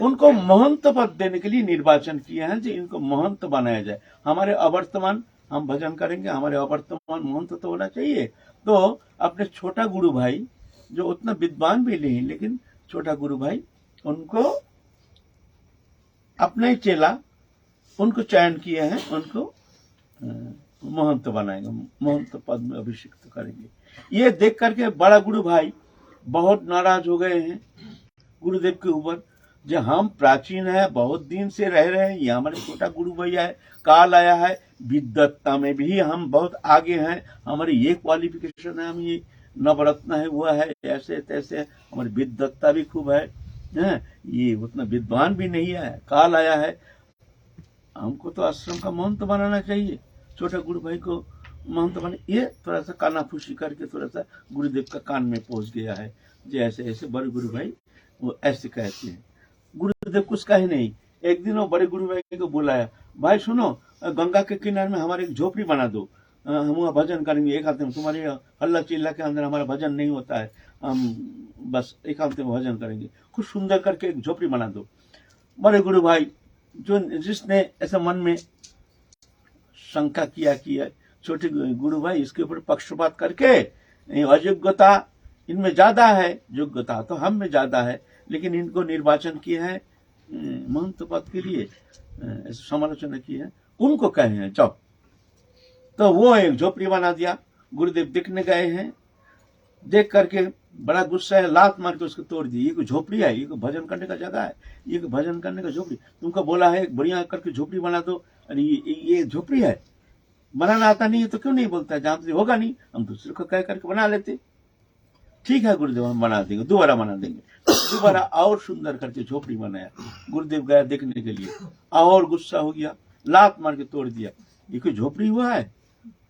उनको महंत पद देने के लिए निर्वाचन किए हैं कि इनको महंत बनाया जाए। हमारे अवर्तमान हम भजन करेंगे, हमारे अवर्तमान महंत तो होना चाहिए। तो अपने छोटा गुरु भाई जो उतना विद्वान भी नहीं लेकिन छोटा गुरु भाई, उनको अपने चेला उनको चयन किए हैं, उनको महंत बनाएंगे, महंत पद में अभिषिक्त करेंगे। ये देख करके बड़ा गुरु भाई बहुत नाराज हो गए हैं गुरुदेव के ऊपर, जो हम प्राचीन है, बहुत दिन से रह रहे हैं, ये हमारे छोटा गुरु भैया है, काल आया है, विद्वत्ता में भी हम बहुत आगे हैं, हमारी ये क्वालिफिकेशन है, हम ये नवरत्न है, हुआ है, ऐसे तैसे, हमारी विद्वत्ता भी खूब है, ये उतना विद्वान भी नहीं है, काल आया है, हमको तो आश्रम का महंत बनाना चाहिए, छोटा गुरु भाई को महंत बने। ये थोड़ा सा कानाफूसी करके थोड़ा सा गुरुदेव का कान में पहुंच गया है, जो ऐसे ऐसे बड़े गुरु भाई वो ऐसे कहते हैं। गुरुदेव कुछ कहे नहीं। एक दिन वो बड़े गुरु भाई को बुलाया, भाई सुनो, गंगा के किनारे में हमारे एक झोपड़ी बना दो, हम वहाँ भजन करेंगे एकांत में, तुम्हारे हल्ला चिल्ला के अंदर हमारा भजन नहीं होता है, हम बस एकांत में भजन करेंगे, कुछ सुंदर करके एक झोपड़ी बना दो। बड़े गुरु भाई जो जिसने ऐसा मन में शंका किया छोटे गुरु भाई इसके ऊपर पक्षपात करके, अयोग्यता इनमें ज्यादा है, योग्यता तो हम में ज्यादा है, लेकिन इनको निर्वाचन किए हैं महंत पद के लिए, समालोचना की है, उनको कहे हैं जाओ। तो वो एक झोपड़ी बना दिया। गुरुदेव देखने गए हैं, देख करके बड़ा गुस्सा है, लात मार के उसको तोड़ दी। ये कोई झोपड़ी है, ये कोई भजन करने का जगह है, ये कोई भजन करने का झोपड़ी, तुमको बोला है बढ़िया करके झोपड़ी बना दो, अरे ये झोपड़ी है, बनाना आता नहीं है तो क्यों नहीं बोलता है, जहां से होगा नहीं हम दूसरे को कह करके बना लेते। ठीक है गुरुदेव हम बना देंगे, दोबारा बना देंगे। दोबारा और सुंदर करके झोपड़ी बनाया। गुरुदेव गया देखने के लिए, और गुस्सा हो गया, लात मार के तोड़ दिया। ये कोई झोपड़ी हुआ है,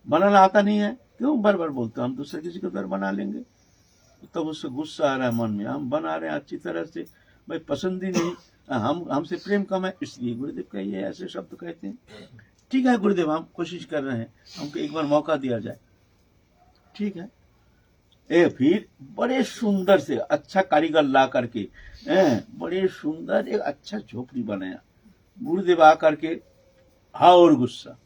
बनाना आता नहीं है, क्यों बार बार बोलते, हम दूसरे किसी को बना लेंगे। तब उससे गुस्सा आ रहा है मन में, हम बना रहे हैं अच्छी तरह से, भाई पसंद ही नहीं, हमसे प्रेम कम है, इसलिए गुरुदेव का ये ऐसे शब्द कहते हैं। ठीक है गुरुदेव हम कोशिश कर रहे हैं, हमको एक बार मौका दिया जाए। ठीक है, फिर बड़े सुंदर से अच्छा कारीगर ला करके बड़े सुंदर एक अच्छा झोपड़ी बनाया। गुरुदेव आकर के और गुस्सा,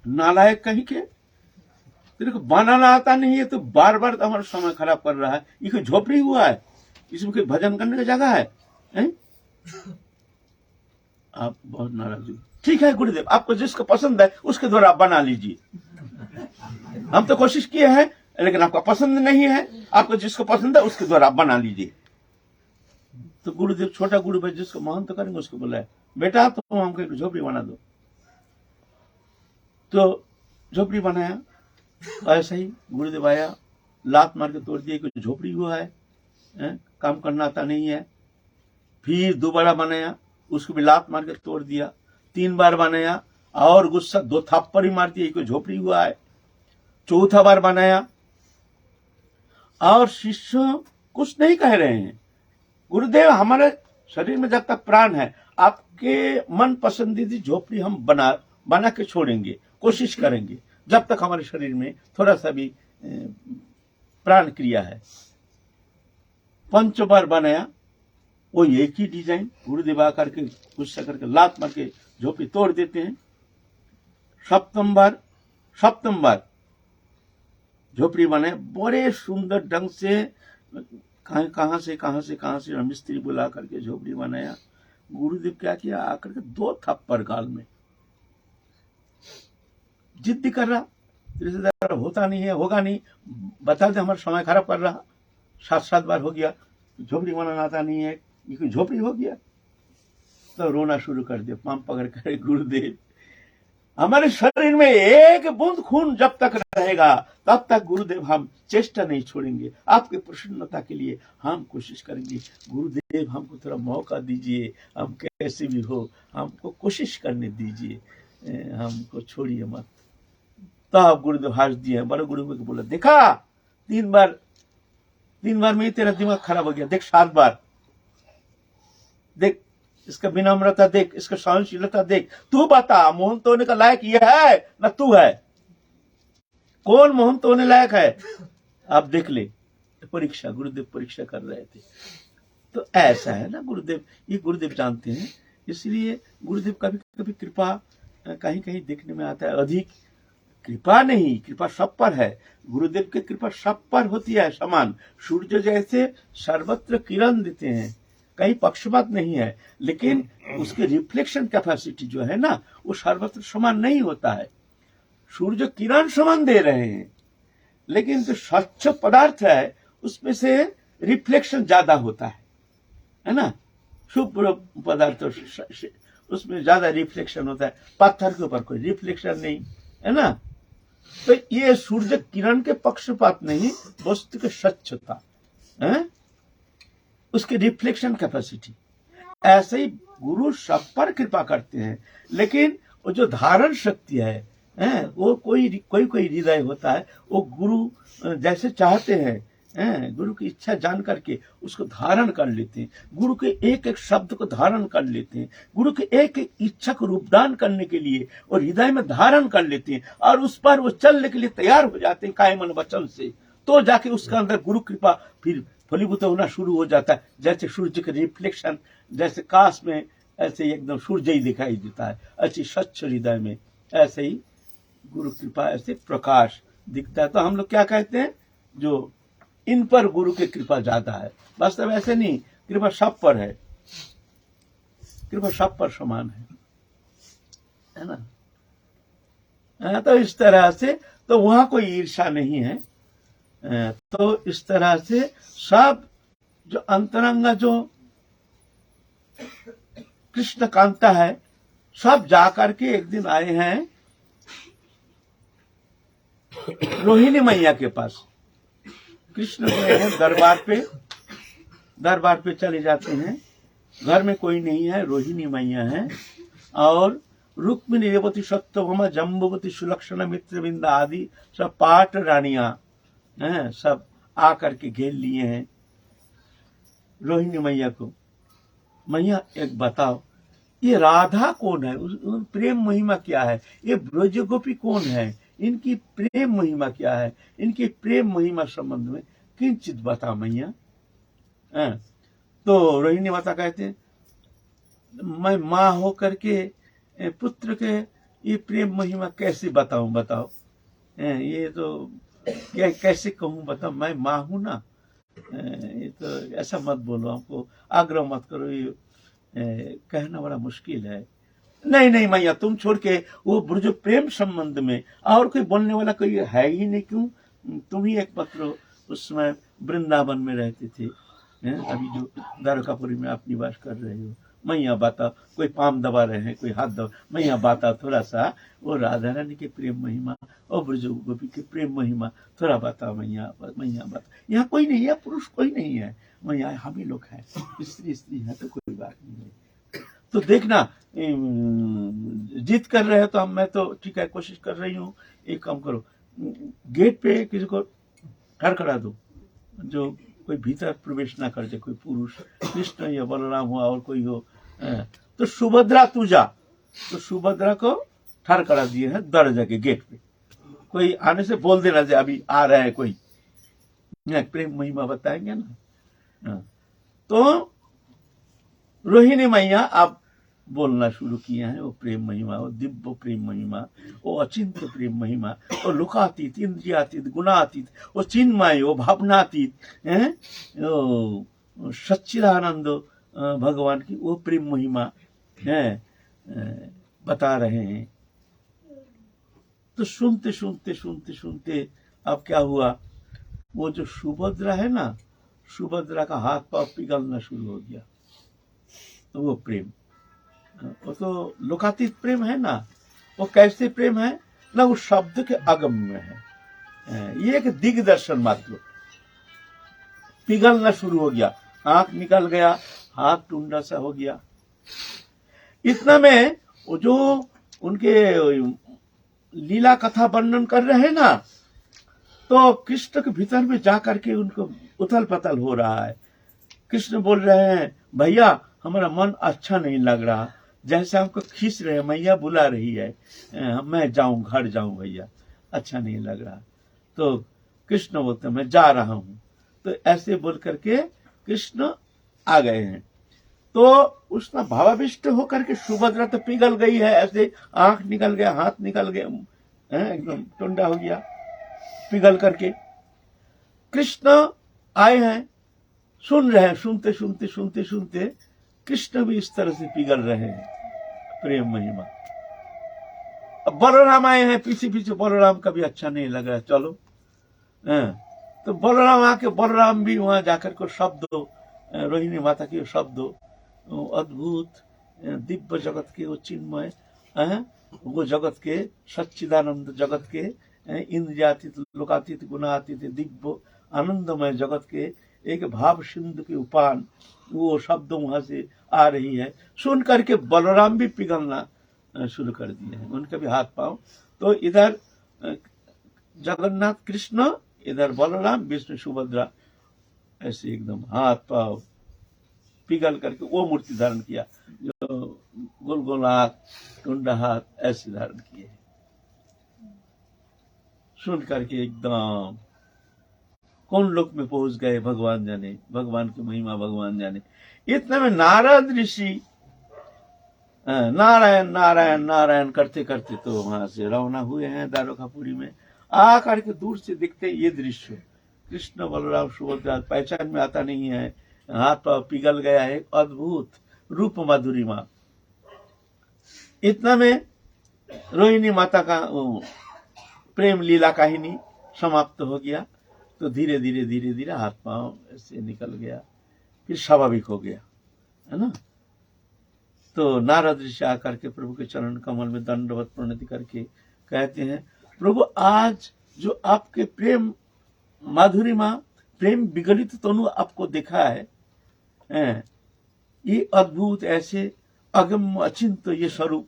नालायक कहीं के, तेरे को बनाना आता नहीं है तो बार बार हमारा समय खराब कर रहा है, ये कोई झोपड़ी हुआ है, इसमें कोई भजन करने की जगह है, हैं? आप बहुत नाराज हुए। ठीक है गुरुदेव, आपको जिसको पसंद है उसके द्वारा आप बना लीजिए, हम तो कोशिश किए हैं लेकिन आपका पसंद नहीं है, आपको जिसको पसंद है उसके द्वारा आप बना लीजिए। तो गुरुदेव छोटा गुरु भाई जिसको महंत तो करेंगे उसको बोला है, बेटा तो हमको एक झोपड़ी बना दो। तो झोपड़ी बनाया, ऐसा ही गुरुदेव आया, लात मार के तोड़ दिया, कोई झोपड़ी हुआ है, काम करना आता नहीं है। फिर दोबारा बनाया, उसको भी लात मार के तोड़ दिया। 3 बार बनाया और गुस्सा, 2 थप्पड़ ही मार दिया, कोई झोपड़ी हुआ है। चौथा बार बनाया और शिष्य कुछ नहीं कह रहे हैं, गुरुदेव हमारे शरीर में जब तक प्राण है आपके मन पसंदीदा झोपड़ी हम बना के छोड़ेंगे, कोशिश करेंगे जब तक हमारे शरीर में थोड़ा सा भी प्राण क्रिया है। 5 बार बनाया, वो एक ही डिजाइन, गुरुदेव आकर के गुस्सा करके लात मार के झोपड़ी तोड़ देते हैं। 7 बार झोपड़ी बनाए, बड़े सुंदर ढंग से, कहां से मिस्त्री बुला करके झोपड़ी बनाया। गुरुदेव क्या किया, आकर के 2 थप्पड़ गाल में। जिद्दी कर रहा, रिश्तेदार होता नहीं है, होगा नहीं, बता दे, हमारा समय खराब कर रहा। 7 बार हो गया, झोपड़ी बनाना आता नहीं है, ये कोई झोपड़ी हो गया। तो रोना शुरू कर दिया, पांव पकड़ कर, गुरुदेव हमारे शरीर में एक बूंद खून जब तक रहेगा तब तक गुरुदेव हम चेष्टा नहीं छोड़ेंगे, आपके प्रसन्नता के लिए हम कोशिश करेंगे। गुरुदेव हमको थोड़ा मौका दीजिए, हम कैसे भी हो हमको कोशिश करने दीजिए, हमको छोड़िए मत। तब गुरुदेव हंस दिए। बड़े गुरुदेव को बोला, देखा 3 बार में ही तेरा दिमाग खराब हो गया, देख 7 बार, देख इसका विनम्रता देख, इसका सहनशीलता देख। तू बता, मोहन होने का लायक ये है ना तू है? कौन मोहन होने लायक है? आप देख ले। परीक्षा, गुरुदेव परीक्षा कर रहे थे। तो ऐसा है ना गुरुदेव, ये गुरुदेव जानते हैं, इसलिए गुरुदेव कभी कभी कृपा कहीं कहीं देखने में आता है। अधिक कृपा नहीं, कृपा सब पर है। गुरुदेव की कृपा सब पर होती है समान। सूर्य जैसे सर्वत्र किरण देते हैं, कहीं पक्षपात नहीं है, लेकिन उसके रिफ्लेक्शन कैपेसिटी जो है ना, वो सर्वत्र समान नहीं होता है। सूर्य किरण समान दे रहे हैं, लेकिन जो स्वच्छ पदार्थ है उसमें से रिफ्लेक्शन ज्यादा होता है ना। शुभ्र पदार्थ उसमें ज्यादा रिफ्लेक्शन होता है, पत्थर के ऊपर कोई रिफ्लेक्शन नहीं है ना। तो ये सूर्य किरण के पक्षपात नहीं, वस्तु की स्वच्छता है, उसके रिफ्लेक्शन कैपेसिटी। ऐसे ही गुरु सब पर कृपा करते हैं, लेकिन वो जो धारण शक्ति है, वो कोई हृदय होता है, वो गुरु जैसे चाहते हैं, गुरु की इच्छा जान करके उसको धारण कर लेते हैं। गुरु के एक एक शब्द को धारण कर लेते हैं, गुरु के एक एक इच्छा को रूपदान करने के लिए और हृदय में धारण कर लेते हैं, और उस पर वो चलने के लिए तैयार हो जाते हैं काय मन वचन से। तो जाके उसके अंदर गुरु कृपा फिर फलीभूत होना शुरू हो जाता है। जैसे सूर्य के रिफ्लेक्शन, जैसे काश में ऐसे एकदम सूर्य ही दिखाई देता है, ऐसे स्वच्छ हृदय में ऐसे ही गुरु कृपा ऐसे प्रकाश दिखता है। तो हम लोग क्या कहते हैं, जो इन पर गुरु की कृपा ज्यादा है। वास्तव ऐसे नहीं, कृपा सब पर है, कृपा सब पर समान है ना। तो इस तरह से तो वहां कोई ईर्षा नहीं है। तो इस तरह से सब जो अंतरंगा जो कृष्ण कांता है, सब जाकर के एक दिन आए हैं रोहिणी मैया के पास। कृष्ण गए हैं दरबार पे चले जाते हैं, घर में कोई नहीं है, रोहिणी मैया है, और रुक्मिणी, रेवती, सत्यभामा, जम्बुवती, सुलक्षणा, मित्रविंदा आदि सब पाट रानियां हैं, सब आकर के घेर लिए हैं रोहिणी मैया को। मैया एक बताओ, ये राधा कौन है, प्रेम महिमा क्या है, ये ब्रज गोपी कौन है, इनकी प्रेम महिमा क्या है, इनकी प्रेम महिमा संबंध में किंचित बता मैया। तो रोहिणी माता कहते हैं, मैं माँ हो करके पुत्र के ये प्रेम महिमा कैसे बताऊं, बताओ। ये तो कैसे कहूं, बताओ। मैं माँ हूं ना। ये तो ऐसा मत बोलो, हमको आग्रह मत करो। ये कहना बड़ा मुश्किल है। नहीं नहीं मैया, तुम छोड़ के वो जो प्रेम संबंध में और कोई बोलने वाला कोई है ही नहीं। क्यों, तुम ही एकमात्र उस समय वृंदावन में रहते थे। अभी जो द्वारकापुरी में आप निवास कर रहे हो, मैया बाता, कोई पाम दबा रहे हैं, कोई हाथ दबा, मैया बाता थोड़ा सा वो राधा रानी के प्रेम महिमा और ब्रज गोपी के प्रेम महिमा थोड़ा बाता। मैया मैया बाता, यहाँ कोई नहीं है, पुरुष कोई नहीं है, मैया हम ही लोग हैं, स्त्री है तो कोई बात नहीं है। तो देखना, जिद कर रहे हो तो मैं तो ठीक है, कोशिश कर रही हूँ। एक काम करो, गेट पे किसी को खड़खड़ा दो, जो कोई भीतर प्रवेश ना कर जाए, कोई पुरुष, कृष्ण या बलराम हो और कोई हो। तो सुभद्रा तू जा, तो सुभद्रा को खड़खड़ा दिए हैं दरवाजा के गेट पे। कोई आने से बोल देना जे अभी आ रहा है कोई, प्रेम महिमा बताएंगे ना। तो रोहिणी मैया आप बोलना शुरू किए हैं वो प्रेम महिमा, वो दिव्य प्रेम महिमा, वो अचिंत्य प्रेम महिमा, वो लोकातीत, इंद्रियातीत, गुणातीत, वो चिन्मय, वो भावनातीत, वो सच्चिदानंद भगवान की वो प्रेम महिमा है बता रहे हैं। तो सुनते सुनते सुनते सुनते अब क्या हुआ, वो जो सुभद्रा है ना, सुभद्रा का हाथ पांव पिघलना शुरू हो गया। तो वो प्रेम, वो तो लोकातीत प्रेम है ना। वो कैसे प्रेम है ना, उस शब्द के अगम्य है। ये एक दिग्दर्शन मात्र, पिघलना शुरू हो गया, आंख निकल गया, हाथ टूंडा सा हो गया। इतना में वो जो उनके लीला कथा वर्णन कर रहे हैं ना, तो कृष्ण के भीतर में जाकर के उनको उथल पथल हो रहा है। कृष्ण बोल रहे हैं, भैया हमारा मन अच्छा नहीं लग रहा, जैसे हमको खींच रहे, मैया बुला रही है, मैं जाऊं, घर जाऊं भैया, अच्छा नहीं लग रहा। तो कृष्ण बोलते मैं जा रहा हूं। तो ऐसे बोल करके कृष्ण आ गए हैं। तो उसका भावाविष्ट होकर के सुभद्रा तो पिघल गई है, ऐसे आंख निकल गया, हाथ निकल गया, एकदम टुंडा हो गया पिघल करके। कृष्ण आए हैं, सुन रहे हैं, सुनते सुनते सुनते सुनते कृष्ण भी इस तरह से पिघल रहे हैं प्रेम महिमा। अब बलराम आए हैं पीछे पीछे, बलराम का भी अच्छा नहीं लग रहा, चलो। तो बलराम आके, बलराम भी वहां जाकर को शब्द, रोहिणी माता के शब्द, अद्भुत दिव्य जगत के, वो चिन्मय, वो जगत के सच्चिदानंद जगत के, इंद्रियातीत, लोकातीत, गुणातीत, दिव्य आनंदमय जगत के एक भाव सिंधु के उपान, वो शब्द वहां से आ रही है। सुन करके बलराम भी पिघलना शुरू कर दिए हैं, उनके भी हाथ पांव। तो इधर जगन्नाथ कृष्ण, इधर बलराम, विष्णु सुभद्रा, ऐसे एकदम हाथ पांव पिघल करके वो मूर्ति धारण किया, जो गोल गोल हाथ, टुंडा हाथ ऐसे धारण किए। सुन करके एकदम कौन लोक में पहुंच गए भगवान जाने, भगवान की महिमा भगवान जाने। इतने में नारद ऋषि नारायण नारायण नारायण करते करते तो वहां से रवाना हुए हैं द्वारकापुरी में। आ करके दूर से दिखते ये दृश्य, कृष्ण बलराम सुभद्रा, पहचान में आता नहीं है, हाथ पांव पिघल गया है, अद्भुत रूप माधुरिमा। इतना में रोहिणी माता का प्रेम लीला कहानी समाप्त हो गया। तो धीरे धीरे धीरे धीरे हाथ पांव ऐसे निकल गया, फिर स्वाभाविक हो गया, है ना। तो नारद ऋषि आकर के प्रभु के चरण कमल में दंडवत प्रणति करके कहते हैं, प्रभु आज जो आपके प्रेम माधुरिमा, प्रेम विगलित तनु आपको देखा है, ये अद्भुत, ऐसे अगम्य अचिंत्य ये स्वरूप,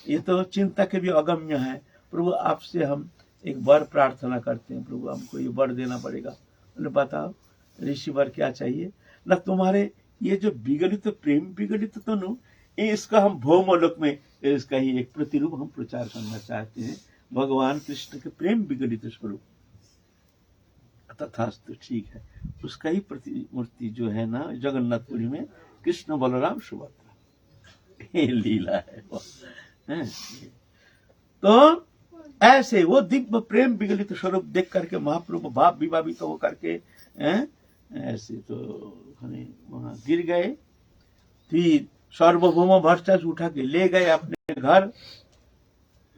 ये तो चिंता के भी अगम्य है। प्रभु आपसे हम एक वर प्रार्थना करते हैं, प्रभु हमको ये वर देना पड़ेगा। बोले बताओ ऋषि वर क्या चाहिए ना, तुम्हारे ये जो विगलित प्रेम विगलित तनु, इसका हम भौमलोक में इसका ही एक प्रतिरूप हम प्रचार करना चाहते हैं, भगवान कृष्ण के प्रेम विगलित स्वरूप। तथास्तु, ठीक है, उसका ही प्रतिमूर्ति जो है ना जगन्नाथपुरी में, कृष्ण बलराम सुभद्रा, ये लीला है वो, हैं? तो ऐसे वो दिव्य प्रेम विगलित स्वरूप देख करके महाप्रभु भाव विभावित तो होकर के ऐसे तो वहां गिर गए। फिर सार्वभौम भट्टाचार्य उठा के ले गए अपने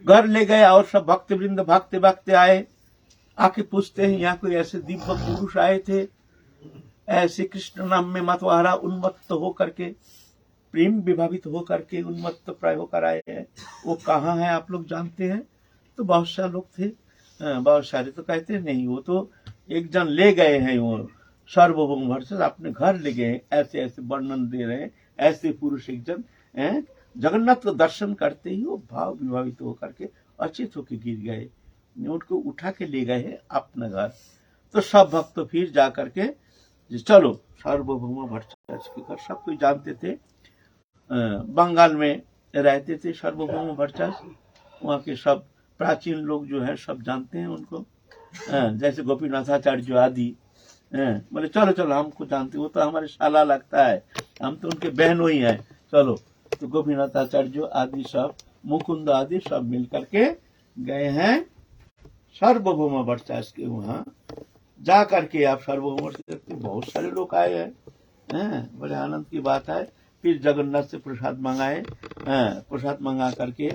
घर ले गए, और सब भक्त वृंद भागते भागते आए, आके पूछते हैं यहाँ कोई ऐसे दिव्य पुरुष आए थे, ऐसे कृष्ण नाम में मतवाहरा उन्मत्त होकर के, प्रेम विभावित होकर के उन्मत्त प्राय होकर आए हैं, वो कहाँ है आप लोग जानते हैं? तो बहुत सारे लोग थे, बहुत सारे तो कहते हैं नहीं, वो तो एक जन ले गए हैं, वो सार्वभौम भट्टाचार्य अपने घर ले गए, ऐसे ऐसे वर्णन दे रहे हैं, ऐसे पुरुष एक जन जगन्नाथ को दर्शन करते ही वो भाव विभावित होकर के अचेत होकर गिर गए, उनको उठा के ले गए हैं अपना घर। तो सब भक्त फिर जा करके चलो सार्वभौम भट्टाचार्य के घर, सब कोई जानते थे, बंगाल में रहते थे सार्वभौम भट्टाचार्य, वहाँ के सब प्राचीन लोग जो है सब जानते हैं उनको, जैसे गोपीनाथाचार्य आदि, बोले चलो चलो हमको जानते, वो तो हमारे शाला लगता है, हम तो उनके बहनों ही हैं, चलो। तो गोपीनाथाचार्य आदि सब, मुकुंद आदि सब मिल करके गए हैं सार्वभौम भट्टाचार्य के वहाँ। जा करके आप सार्वभौम भट्टाचार्य के बहुत सारे लोग आए हैं, बड़े आनंद की बात है। फिर जगन्नाथ से प्रसाद मंगाए, प्रसाद मंगा करके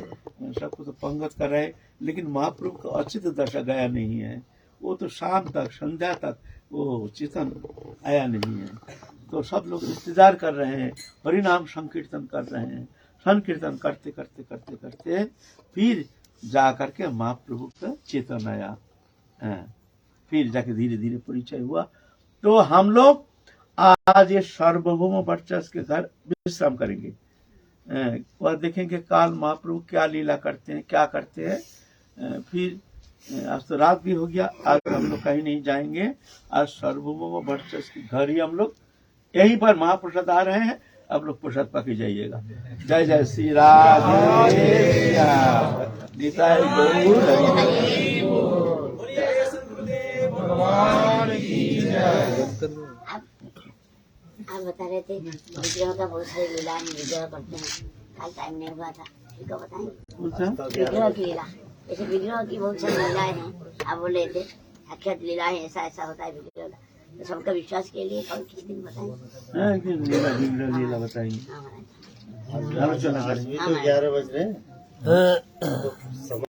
सबको तो पंगत कर रहे, लेकिन महाप्रभु का अचित दशा गया नहीं है, वो तो शाम तक संध्या तक वो चेतन आया नहीं है। तो सब लोग इंतजार कर रहे हैं, हरिनाम संकीर्तन कर रहे हैं, संकीर्तन करते करते करते करते फिर जा करके महाप्रभु का चेतन आया, फिर जाके धीरे धीरे परिचय हुआ। तो हम लोग आज ये सार्वभौम भट्टाचार्य के घर विश्राम करेंगे, वह देखेंगे काल महाप्रभु क्या लीला करते हैं, क्या करते हैं। फिर आज तो रात भी हो गया, आज हम लोग कहीं नहीं जाएंगे, आज सार्वभौम भट्टाचार्य के घर ही हम लोग, यहीं पर महाप्रसाद आ रहे हैं, आप लोग प्रसाद पाके जाइएगा। जय जय श्री राधे श्याम, निताय गौर हरि भगवान की जय। आप बता रहे थे विग्रह का बहुत सारी लीला है, विग्रह करते हैं, कल टाइम नहीं हुआ था, ठीक है बताएं विग्रह की लीला, जैसे विग्रह की बहुत सारी लीलाएं हैं, आप बोल रहे थे साक्षात लीलाएं ऐसा ऐसा होता है विग्रह का, तो सबका विश्वास के लिए कल किस दिन बताएं? लीला बताएंगे, हाँ, आलोचना करेंगे। 11 बज रहे हैं।